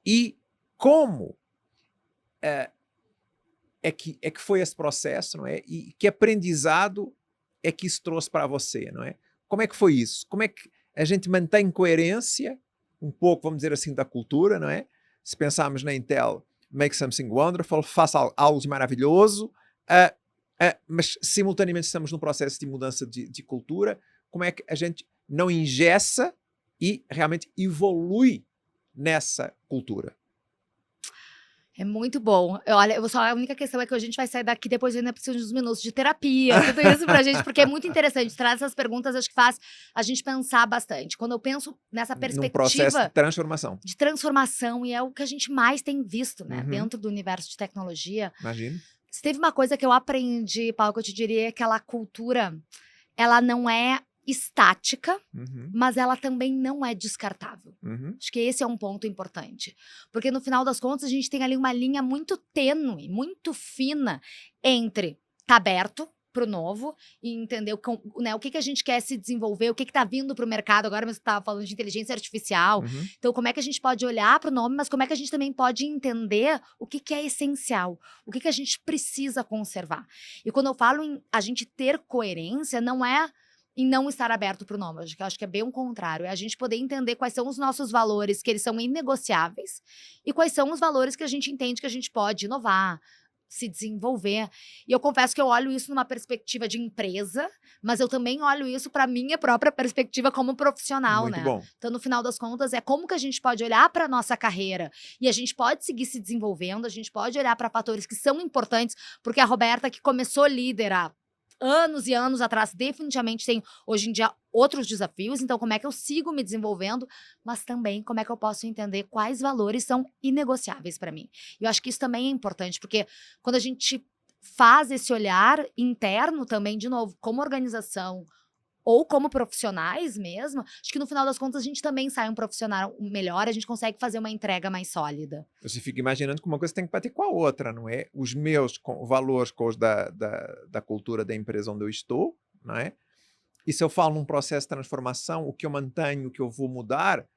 E como é que foi esse processo, não é? E que aprendizado é que isso trouxe para você, não é? Como é que foi isso? Como é que a gente mantém coerência um pouco, vamos dizer assim, da cultura, não é? Se pensarmos na Intel, make something wonderful, faça algo de maravilhoso, mas simultaneamente estamos num processo de mudança de cultura. Como é que a gente não engessa e realmente evolui nessa cultura? É muito bom. Olha, a única questão é que a gente vai sair daqui depois ainda precisa de uns minutos de terapia, tudo isso pra gente, porque é muito interessante. Traz essas perguntas, acho que faz a gente pensar bastante. Quando eu penso nessa Num processo de perspectiva transformação. de transformação, e é o que a gente mais tem visto, né, Uhum, dentro do universo de tecnologia. imagino. Se teve uma coisa que eu aprendi, Paulo, que eu te diria, é que aquela cultura, ela não é estática, Uhum, mas ela também não é descartável. uhum, Acho que esse é um ponto importante. Porque no final das contas, a gente tem ali uma linha muito tênue, muito fina entre tá aberto para o novo e entender né, o que a gente quer se desenvolver, o que está vindo para o mercado. Agora mesmo estava falando de inteligência artificial. uhum. Então, como é que a gente pode olhar para o nome, mas como é que a gente também pode entender o que é essencial, o que a gente precisa conservar. E quando eu falo em a gente ter coerência, não é em não estar aberto para o nome. Eu acho que é bem o contrário. É a gente poder entender quais são os nossos valores, que eles são inegociáveis, e quais são os valores que a gente entende que a gente pode inovar, se desenvolver. E eu confesso que eu olho isso numa perspectiva de empresa, mas eu também olho isso para minha própria perspectiva como profissional, Muito né? bom. Então, no final das contas, é como que a gente pode olhar para nossa carreira e a gente pode seguir se desenvolvendo, a gente pode olhar para fatores que são importantes, porque a Roberta, que começou líder há anos e anos atrás, definitivamente tem hoje em dia outros desafios. Então, como é que eu sigo me desenvolvendo, mas também como é que eu posso entender quais valores são inegociáveis para mim. E eu acho que isso também é importante, porque quando a gente faz esse olhar interno também, de novo, como organização ou como profissionais mesmo, acho que no final das contas a gente também sai um profissional melhor, a gente consegue fazer uma entrega mais sólida. Você fica imaginando que uma coisa tem que bater com a outra, não é? Os meus valores com os da cultura da empresa onde eu estou, não é? E se eu falo num processo de transformação, o que eu mantenho, o que eu vou mudar,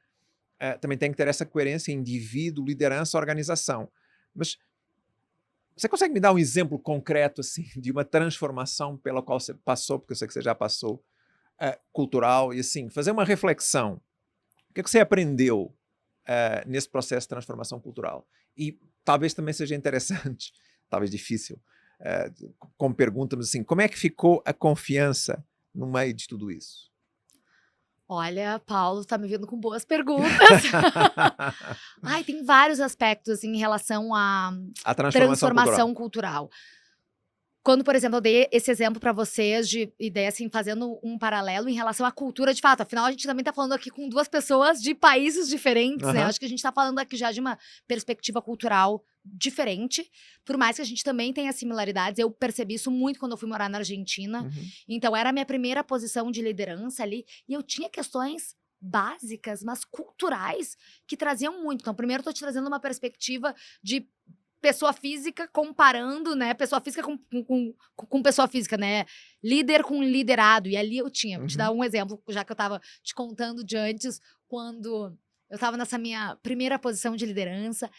também tem que ter essa coerência indivíduo, liderança, organização. Mas você consegue me dar um exemplo concreto assim, de uma transformação pela qual você passou, porque eu sei que você já passou, cultural, e assim, fazer uma reflexão. O que é que você aprendeu nesse processo de transformação cultural? E talvez também seja interessante, talvez difícil, como pergunta, mas assim, como é que ficou a confiança no meio de tudo isso? Olha, Paulo, tá me vindo com boas perguntas. Ai, tem vários aspectos assim, em relação à A transformação transformação cultural. cultural. Quando, por exemplo, eu dei esse exemplo para vocês de ideia, assim, fazendo um paralelo em relação à cultura de fato. Afinal, a gente também tá falando aqui com duas pessoas de países diferentes, né? Aham. Acho que a gente tá falando aqui já de uma perspectiva cultural diferente, por mais que a gente também tenha similaridades. Eu percebi isso muito quando eu fui morar na Argentina. Uhum. Então, era a minha primeira posição de liderança ali, e eu tinha questões básicas, mas culturais, que traziam muito. Então, primeiro, eu tô te trazendo uma perspectiva de pessoa física comparando, né? Pessoa física com pessoa física, né? Líder com liderado. E ali eu tinha, vou te dar um exemplo, já que eu tava te contando de antes, quando eu tava nessa minha primeira posição de liderança,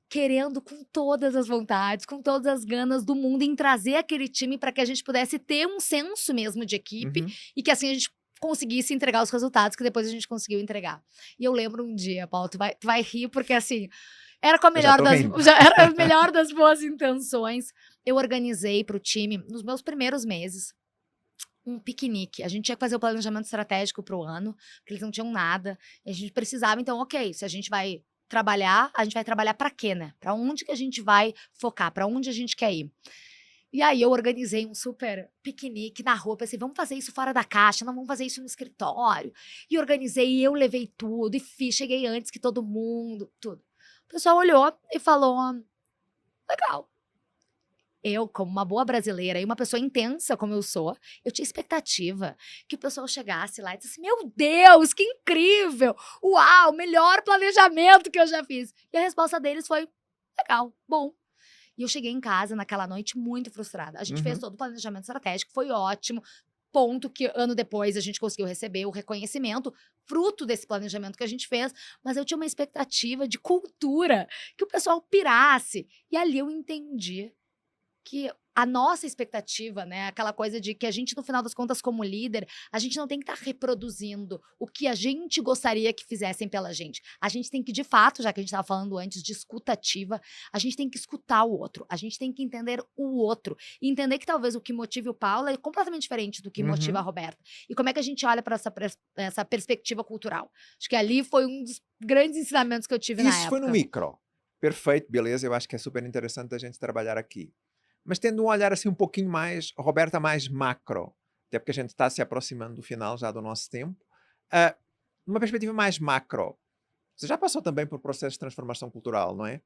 querendo com todas as vontades, com todas as ganas do mundo em trazer aquele time para que a gente pudesse ter um senso mesmo de equipe Uhum. e que assim a gente conseguisse entregar os resultados que depois a gente conseguiu entregar. E eu lembro um dia, Paulo, tu vai rir porque assim, era com a Eu já melhor tô das, rindo. já era a melhor das boas intenções. Eu organizei para o time nos meus primeiros meses um piquenique. A gente tinha que fazer o planejamento estratégico para o ano, porque eles não tinham nada. E a gente precisava, então, ok, se a gente vai trabalhar, a gente vai trabalhar para quê, né? Para onde que a gente vai focar? Para onde a gente quer ir? E aí eu organizei um super piquenique na rua, pensei, vamos fazer isso fora da caixa, não vamos fazer isso no escritório. E organizei, e eu levei tudo, e fiz, cheguei antes que todo mundo, tudo. O pessoal olhou e falou, legal. Eu, como uma boa brasileira e uma pessoa intensa como eu sou, eu tinha expectativa que o pessoal chegasse lá e dissesse, meu Deus, que incrível! Uau, melhor planejamento que eu já fiz. E a resposta deles foi, legal, bom. E eu cheguei em casa naquela noite muito frustrada. A gente fez Uhum. todo o planejamento estratégico, foi ótimo. Ponto que ano depois a gente conseguiu receber o reconhecimento, fruto desse planejamento que a gente fez. Mas eu tinha uma expectativa de cultura, que o pessoal pirasse. E ali eu entendi que a nossa expectativa, né, aquela coisa de que a gente, no final das contas, como líder, a gente não tem que estar reproduzindo o que a gente gostaria que fizessem pela gente. A gente tem que, de fato, já que a gente estava falando antes de escuta ativa, a gente tem que escutar o outro, a gente tem que entender o outro e entender que talvez o que motive o Paulo é completamente diferente do que motiva a Roberta. E como é que a gente olha para essa perspectiva cultural? Acho que ali foi um dos grandes ensinamentos que eu tive na Isso foi no época. micro. Perfeito, beleza. Eu acho que é super interessante a gente trabalhar aqui. Mas tendo um olhar assim um pouquinho mais, Roberta, mais macro, até porque a gente está se aproximando do final já do nosso tempo, numa perspectiva mais macro, você já passou também por processo de transformação cultural, não é?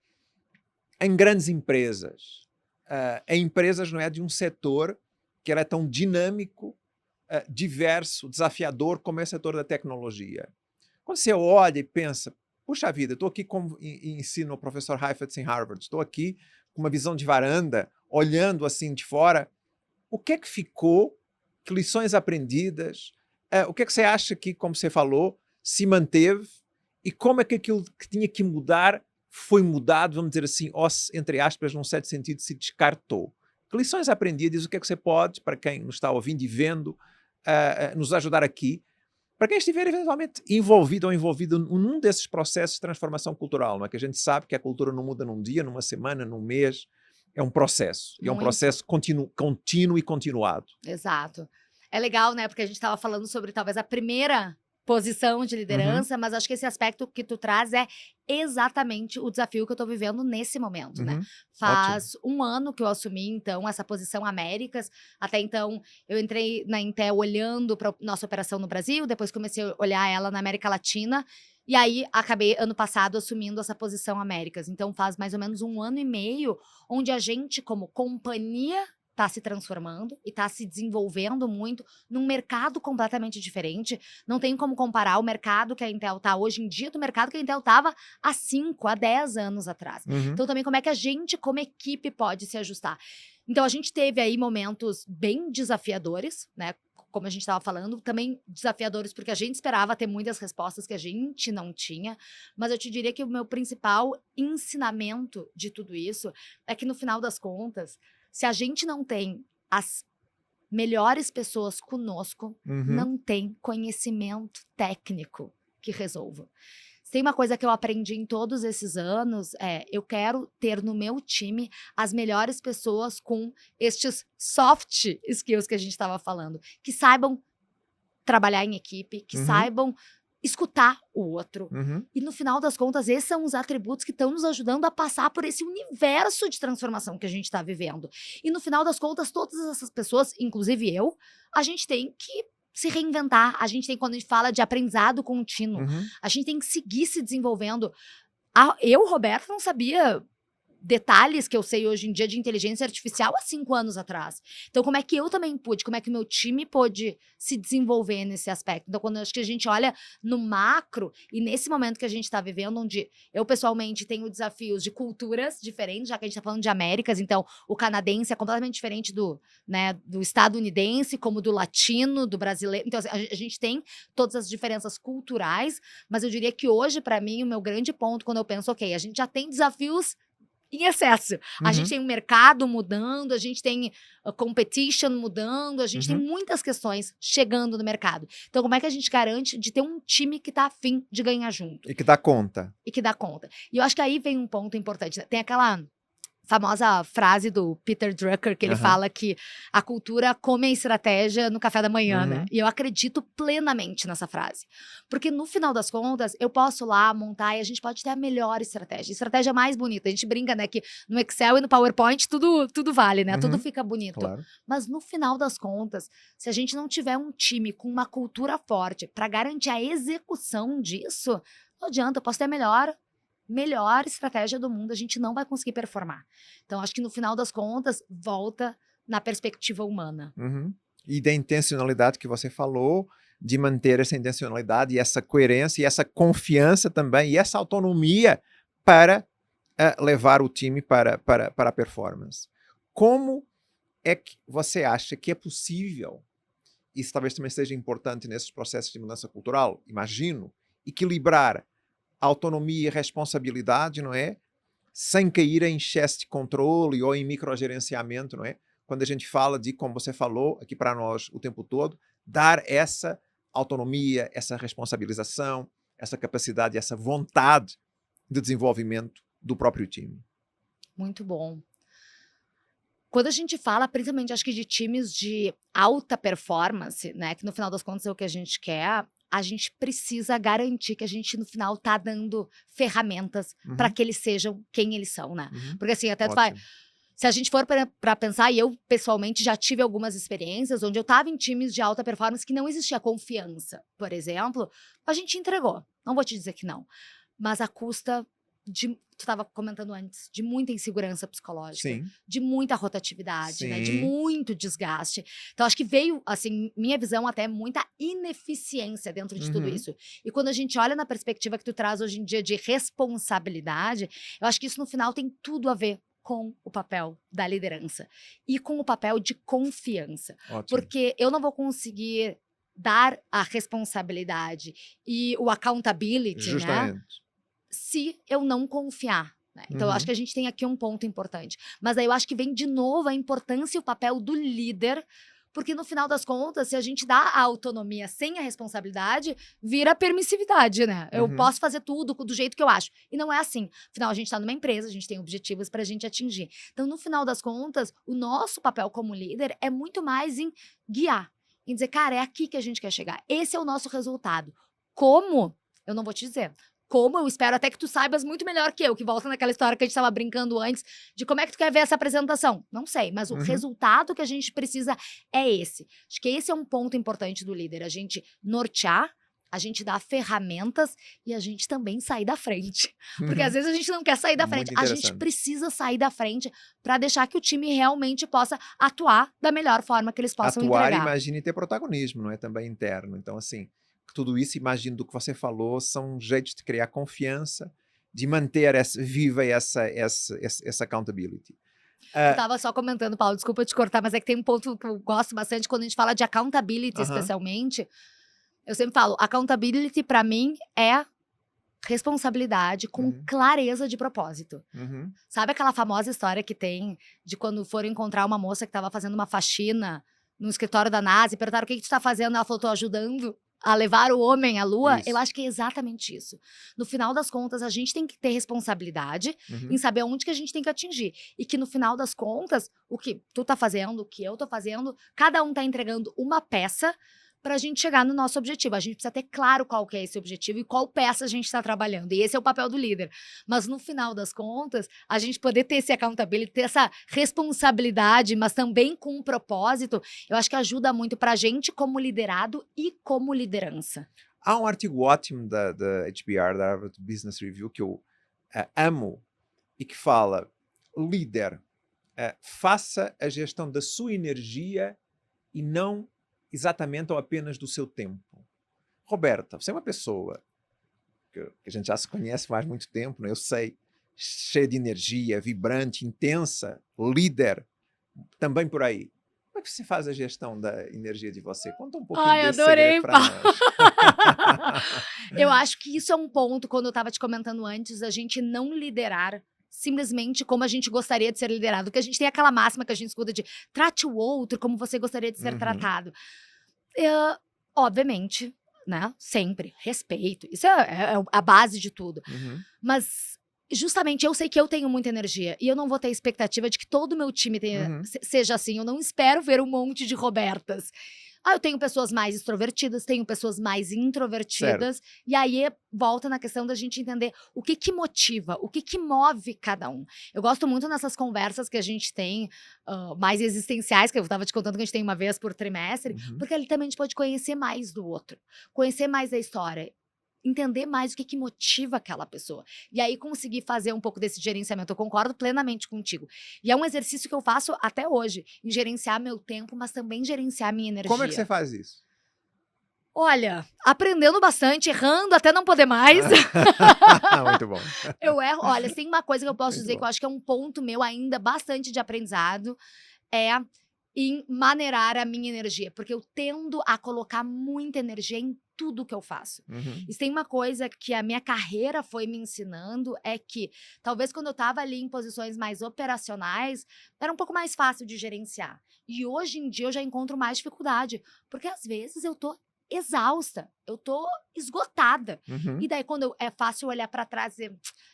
Em grandes empresas, em empresas, não é, de um setor que era tão dinâmico, diverso, desafiador como é o setor da tecnologia. Quando você olha e pensa, puxa vida, estou aqui como ensino o professor Heifetz em Harvard, estou aqui com uma visão de varanda, olhando assim de fora, o que é que ficou, que lições aprendidas, o que é que você acha que, como você falou, se manteve e como é que aquilo que tinha que mudar foi mudado, vamos dizer assim, ou, entre aspas, num certo sentido, se descartou. Que lições aprendidas, o que é que você pode, para quem nos está ouvindo e vendo, nos ajudar aqui, para quem estiver eventualmente envolvido ou envolvido num desses processos de transformação cultural, não é? Que a gente sabe que a cultura não muda num dia, numa semana, num mês, é um processo. E é um Muito. processo contínuo e continuado. Exato. É legal, né? Porque a gente estava falando sobre talvez a primeira posição de liderança, mas acho que esse aspecto que tu traz é exatamente o desafio que eu tô vivendo nesse momento, né? Ótimo. Faz um ano que eu assumi, então, essa posição Américas. Até então, eu entrei na Intel olhando para nossa operação no Brasil, depois comecei a olhar ela na América Latina, e aí acabei, ano passado, assumindo essa posição Américas. Então, faz mais ou menos um ano e meio, onde a gente, como companhia, está se transformando e está se desenvolvendo muito num mercado completamente diferente. Não tem como comparar o mercado que a Intel está hoje em dia do mercado que a Intel estava há 5, há 10 anos atrás. Então também como é que a gente, como equipe, pode se ajustar. Então a gente teve aí momentos bem desafiadores, né? como a gente estava falando, também desafiadores, porque a gente esperava ter muitas respostas que a gente não tinha, mas eu te diria que o meu principal ensinamento de tudo isso é que, no final das contas, se a gente não tem as melhores pessoas conosco, não tem conhecimento técnico que resolva. Se tem uma coisa que eu aprendi em todos esses anos, eu quero ter no meu time as melhores pessoas com estes soft skills que a gente estava falando, que saibam trabalhar em equipe, que saibam escutar o outro. E, no final das contas, esses são os atributos que estão nos ajudando a passar por esse universo de transformação que a gente está vivendo. E, no final das contas, todas essas pessoas, inclusive eu, a gente tem que se reinventar. A gente tem, quando a gente fala de aprendizado contínuo, a gente tem que seguir se desenvolvendo. Eu, Roberta, não sabia detalhes que eu sei hoje em dia de inteligência artificial há 5 anos atrás. Então, como é que eu também pude, como é que o meu time pôde se desenvolver nesse aspecto? Então, quando acho que a gente olha no macro, e nesse momento que a gente está vivendo, onde eu pessoalmente tenho desafios de culturas diferentes, já que a gente está falando de Américas, então o canadense é completamente diferente do estadunidense, como do latino, do brasileiro. Então, assim, a gente tem todas as diferenças culturais, mas eu diria que hoje, para mim, o meu grande ponto, quando eu penso, ok, a gente já tem desafios em excesso. A gente tem um mercado mudando, a gente tem a competition mudando, a gente tem muitas questões chegando no mercado. Então, como é que a gente garante de ter um time que tá afim de ganhar junto? E que dá conta. E que dá conta. E eu acho que aí vem um ponto importante, né? Tem aquela famosa frase do Peter Drucker, que ele fala que a cultura come a estratégia no café da manhã, né? E eu acredito plenamente nessa frase. Porque, no final das contas, eu posso lá montar e a gente pode ter a melhor estratégia. A estratégia mais bonita. A gente brinca, né, que no Excel e no PowerPoint tudo vale, né? Tudo fica bonito. Claro. Mas, no final das contas, se a gente não tiver um time com uma cultura forte para garantir a execução disso, não adianta, eu posso ter a melhor estratégia do mundo, a gente não vai conseguir performar. Então, acho que no final das contas, volta na perspectiva humana. E da intencionalidade que você falou, de manter essa intencionalidade e essa coerência e essa confiança também, e essa autonomia para levar o time para a performance. Como é que você acha que é possível, isso talvez também seja importante nesses processos de mudança cultural, imagino, equilibrar autonomia e responsabilidade, não é? Sem cair em excesso de controle ou em microgerenciamento, não é? Quando a gente fala de, como você falou aqui para nós o tempo todo, dar essa autonomia, essa responsabilização, essa capacidade, essa vontade de desenvolvimento do próprio time. Muito bom. Quando a gente fala, principalmente, acho que de times de alta performance, né? Que no final das contas é o que a gente quer, a gente precisa garantir que a gente, no final, tá dando ferramentas para que eles sejam quem eles são, né? Porque, assim, até tu vai... Se a gente for para pensar, e eu, pessoalmente, já tive algumas experiências onde eu estava em times de alta performance que não existia confiança, por exemplo, a gente entregou. Não vou te dizer que não. Mas a custa de... Tu estava comentando antes, de muita insegurança psicológica, de muita rotatividade, né? De muito desgaste. Então, acho que veio, assim, minha visão até, muita ineficiência dentro de tudo isso. E quando a gente olha na perspectiva que tu traz hoje em dia de responsabilidade, eu acho que isso, no final, tem tudo a ver com o papel da liderança e com o papel de confiança. Porque eu não vou conseguir dar a responsabilidade e o accountability, né? Se eu não confiar. Né? Então, eu acho que a gente tem aqui um ponto importante. Mas aí eu acho que vem de novo a importância e o papel do líder, porque no final das contas, se a gente dá a autonomia sem a responsabilidade, vira permissividade, né? Eu posso fazer tudo do jeito que eu acho. E não é assim. Afinal, a gente está numa empresa, a gente tem objetivos para a gente atingir. Então, no final das contas, o nosso papel como líder é muito mais em guiar. Em dizer, cara, é aqui que a gente quer chegar. Esse é o nosso resultado. Como? Eu não vou te dizer. Como eu espero até que tu saibas muito melhor que eu, que volta naquela história que a gente estava brincando antes, de como é que tu quer ver essa apresentação. Não sei, mas o resultado que a gente precisa é esse. Acho que esse é um ponto importante do líder, a gente nortear, a gente dar ferramentas e a gente também sair da frente. Porque às vezes a gente não quer sair da frente, a gente precisa sair da frente para deixar que o time realmente possa atuar da melhor forma que eles possam entregar. Atuar, imagine ter protagonismo, não é? Também interno. Então, assim... Tudo isso, imagino, do que você falou, são jeitos de criar confiança, de manter viva essa accountability. Eu tava só comentando, Paulo, desculpa te cortar, mas é que tem um ponto que eu gosto bastante quando a gente fala de accountability, especialmente. Eu sempre falo, accountability pra mim é responsabilidade com clareza de propósito. Sabe aquela famosa história que tem de quando foram encontrar uma moça que tava fazendo uma faxina no escritório da NASA e perguntaram o que tu tá fazendo? Ela falou, tô ajudando a levar o homem à lua. Isso. Eu acho que é exatamente isso. No final das contas, a gente tem que ter responsabilidade em saber onde que a gente tem que atingir. E que no final das contas, o que tu tá fazendo, o que eu tô fazendo, cada um tá entregando uma peça pra gente chegar no nosso objetivo. A gente precisa ter claro qual que é esse objetivo e qual peça a gente tá trabalhando. E esse é o papel do líder. Mas no final das contas, a gente poder ter esse accountability, ter essa responsabilidade, mas também com um propósito, eu acho que ajuda muito pra gente como liderado e como liderança. Há um artigo ótimo da HBR, da Harvard Business Review, que eu amo, e que fala, líder, faça a gestão da sua energia e não exatamente ou apenas do seu tempo. Roberta, você é uma pessoa que a gente já se conhece faz muito tempo, né? Eu sei, cheia de energia, vibrante, intensa, líder, também por aí. Como é que você faz a gestão da energia de você? Conta um pouquinho desse segredo para nós. Eu acho que isso é um ponto, quando eu estava te comentando antes, a gente não liderar simplesmente como a gente gostaria de ser liderado. Porque a gente tem aquela máxima que a gente escuta de trate o outro como você gostaria de ser tratado. Obviamente, né? Sempre. Respeito. Isso é a base de tudo. Mas, justamente, eu sei que eu tenho muita energia. E eu não vou ter expectativa de que todo o meu time seja assim. Eu não espero ver um monte de Robertas. Eu tenho pessoas mais extrovertidas, tenho pessoas mais introvertidas. Certo. E aí volta na questão da gente entender o que motiva, o que move cada um. Eu gosto muito nessas conversas que a gente tem, mais existenciais, que eu estava te contando que a gente tem uma vez por trimestre, porque ali também a gente pode conhecer mais do outro, conhecer mais da história, entender mais o que motiva aquela pessoa. E aí conseguir fazer um pouco desse gerenciamento. Eu concordo plenamente contigo. E é um exercício que eu faço até hoje, em gerenciar meu tempo, mas também gerenciar minha energia. Como é que você faz isso? Olha, aprendendo bastante, errando até não poder mais. Muito bom. Eu erro. Olha, se tem uma coisa que eu posso dizer que eu acho que é um ponto meu ainda bastante de aprendizado, é em maneirar a minha energia, porque eu tendo a colocar muita energia em tudo que eu faço. E se tem uma coisa que a minha carreira foi me ensinando, é que talvez quando eu estava ali em posições mais operacionais, era um pouco mais fácil de gerenciar. E hoje em dia eu já encontro mais dificuldade, porque às vezes eu tô exausta, eu tô esgotada. E daí quando é fácil olhar para trás e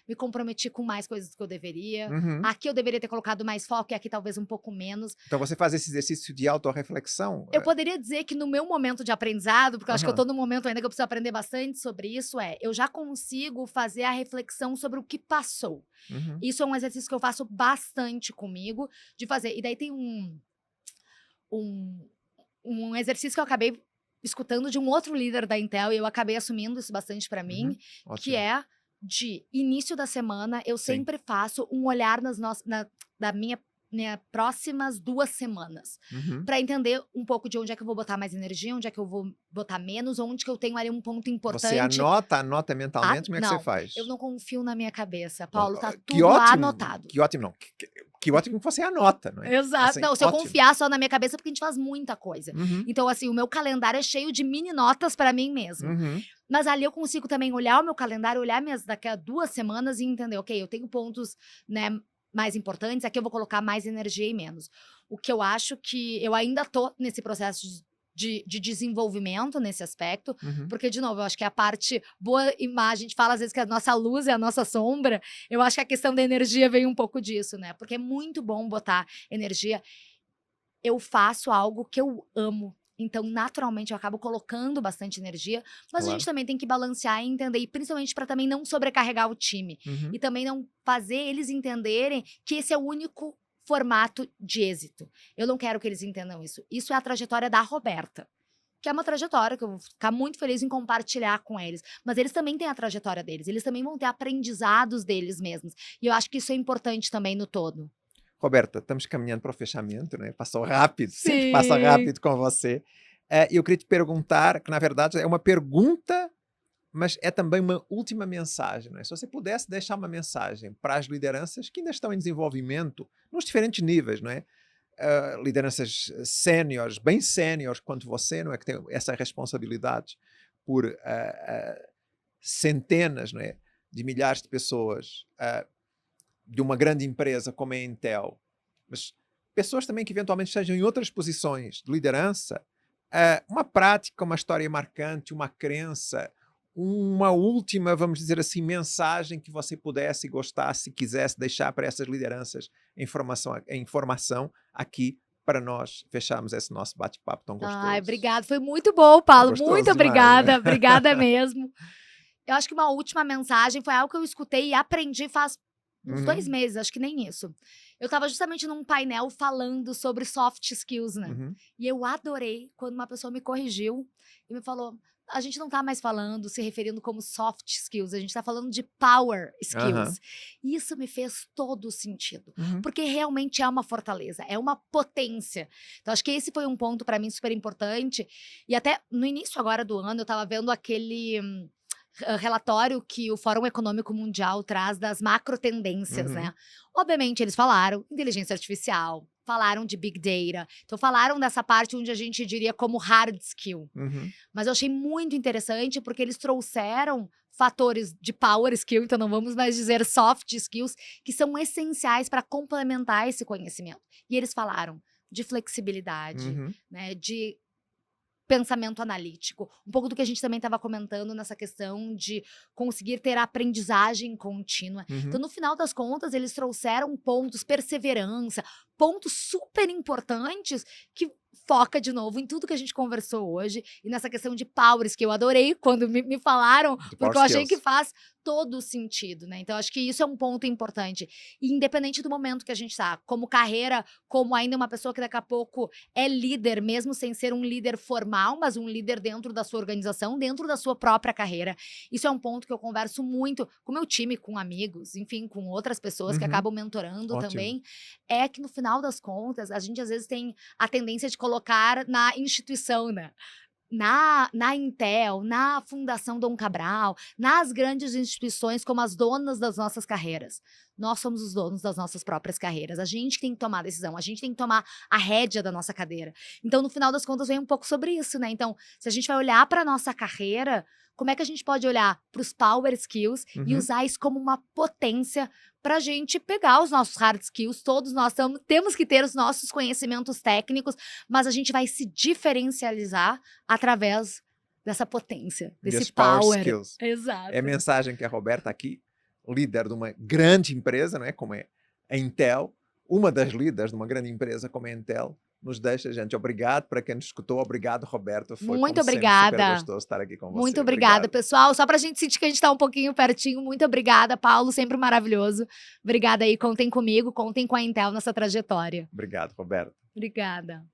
me comprometi com mais coisas do que eu deveria. Aqui eu deveria ter colocado mais foco e aqui talvez um pouco menos. Então você faz esse exercício de autorreflexão? Eu poderia dizer que no meu momento de aprendizado, porque eu acho que eu tô num momento ainda que eu preciso aprender bastante sobre isso, eu já consigo fazer a reflexão sobre o que passou. Isso é um exercício que eu faço bastante comigo, de fazer. E daí tem um exercício que eu acabei escutando de um outro líder da Intel, e eu acabei assumindo isso bastante pra mim, que é de início da semana, eu sempre faço um olhar da minha próximas 2 semanas, pra entender um pouco de onde é que eu vou botar mais energia, onde é que eu vou botar menos, onde que eu tenho ali um ponto importante. Você anota mentalmente, como é que você faz? Eu não confio na minha cabeça, Paulo, tá Que tudo ótimo, anotado. Que ótimo, não. Que ótimo que você anota, não é? Exato. Assim, não, se eu confiar só na minha cabeça, porque a gente faz muita coisa. Então, assim, o meu calendário é cheio de mini notas pra mim mesmo. Mas ali eu consigo também olhar o meu calendário, olhar daqui a 2 semanas e entender, ok, eu tenho pontos, né, mais importantes, aqui eu vou colocar mais energia e menos. O que eu acho que eu ainda tô nesse processo de desenvolvimento nesse aspecto, porque, de novo, eu acho que a parte boa imagem, a gente fala às vezes que a nossa luz é a nossa sombra, eu acho que a questão da energia vem um pouco disso, né? Porque é muito bom botar energia. Eu faço algo que eu amo, então, naturalmente, eu acabo colocando bastante energia, mas a gente também tem que balancear e entender, e principalmente para também não sobrecarregar o time, e também não fazer eles entenderem que esse é o único formato de êxito. Eu não quero que eles entendam isso. Isso é a trajetória da Roberta, que é uma trajetória que eu vou ficar muito feliz em compartilhar com eles. Mas eles também têm a trajetória deles, eles também vão ter aprendizados deles mesmos. E eu acho que isso é importante também no todo. Roberta, estamos caminhando para o fechamento, né? Passou rápido, sempre passa rápido com você. Eu queria te perguntar, que na verdade é uma pergunta, mas é também uma última mensagem, não é? Se você pudesse deixar uma mensagem para as lideranças que ainda estão em desenvolvimento, nos diferentes níveis, não é? Lideranças séniores, bem séniores quanto você, não é? Que tem essa responsabilidade por centenas, não é? De milhares de pessoas de uma grande empresa como a Intel, mas pessoas também que eventualmente estejam em outras posições de liderança, uma prática, uma história marcante, uma crença, uma última, vamos dizer assim, mensagem que você pudesse, gostasse, quisesse deixar para essas lideranças em informação aqui para nós fecharmos esse nosso bate-papo tão gostoso. Ai, obrigado. Foi muito bom, Paulo. Gostoso Muito demais, obrigada. né? Obrigada mesmo. Eu acho que uma última mensagem foi algo que eu escutei e aprendi faz uns 2 meses, acho que nem isso. Eu estava justamente num painel falando sobre soft skills, né? E eu adorei quando uma pessoa me corrigiu e me falou: a gente não tá mais falando, se referindo como soft skills, a gente tá falando de power skills. E isso me fez todo sentido, porque realmente é uma fortaleza, é uma potência. Então, acho que esse foi um ponto para mim super importante. E até no início agora do ano, eu tava vendo aquele relatório que o Fórum Econômico Mundial traz das macro tendências, né? Obviamente, eles falaram inteligência artificial, falaram de Big Data, então falaram dessa parte onde a gente diria como hard skill. Mas eu achei muito interessante porque eles trouxeram fatores de power skill, então não vamos mais dizer soft skills, que são essenciais para complementar esse conhecimento. E eles falaram de flexibilidade, né, de pensamento analítico, um pouco do que a gente também estava comentando nessa questão de conseguir ter a aprendizagem contínua. Então, no final das contas, eles trouxeram pontos, perseverança, pontos super importantes que foca de novo em tudo que a gente conversou hoje e nessa questão de powers, que eu adorei quando me falaram, porque eu achei que faz todo sentido, né? Então, acho que isso é um ponto importante. E independente do momento que a gente tá, como carreira, como ainda uma pessoa que daqui a pouco é líder, mesmo sem ser um líder formal, mas um líder dentro da sua organização, dentro da sua própria carreira. Isso é um ponto que eu converso muito com o meu time, com amigos, enfim, com outras pessoas que acabam mentorando também. É que no final das contas, a gente às vezes tem a tendência de colocar na instituição, né? Na Intel, na Fundação Dom Cabral, nas grandes instituições como as donas das nossas carreiras. Nós somos os donos das nossas próprias carreiras. A gente tem que tomar a decisão, a gente tem que tomar a rédea da nossa cadeira. Então, no final das contas, vem um pouco sobre isso, né? Então, se a gente vai olhar para a nossa carreira, como é que a gente pode olhar para os power skills e usar isso como uma potência para a gente pegar os nossos hard skills? Todos nós temos que ter os nossos conhecimentos técnicos, mas a gente vai se diferencializar através dessa potência, desse power skills. Exato. É a mensagem que a Roberta aqui, líder de uma grande empresa, não é? Como é a Intel, uma das líderes de uma grande empresa como a Intel, nos deixa, gente. Obrigado para quem nos escutou. Obrigado, Roberto. Foi muito sempre obrigada. Super gostoso estar aqui com você. Muito obrigada, pessoal. Só pra gente sentir que a gente tá um pouquinho pertinho. Muito obrigada, Paulo. Sempre maravilhoso. Obrigada aí. Contem comigo, contem com a Intel nessa trajetória. Obrigado, Roberto. Obrigada.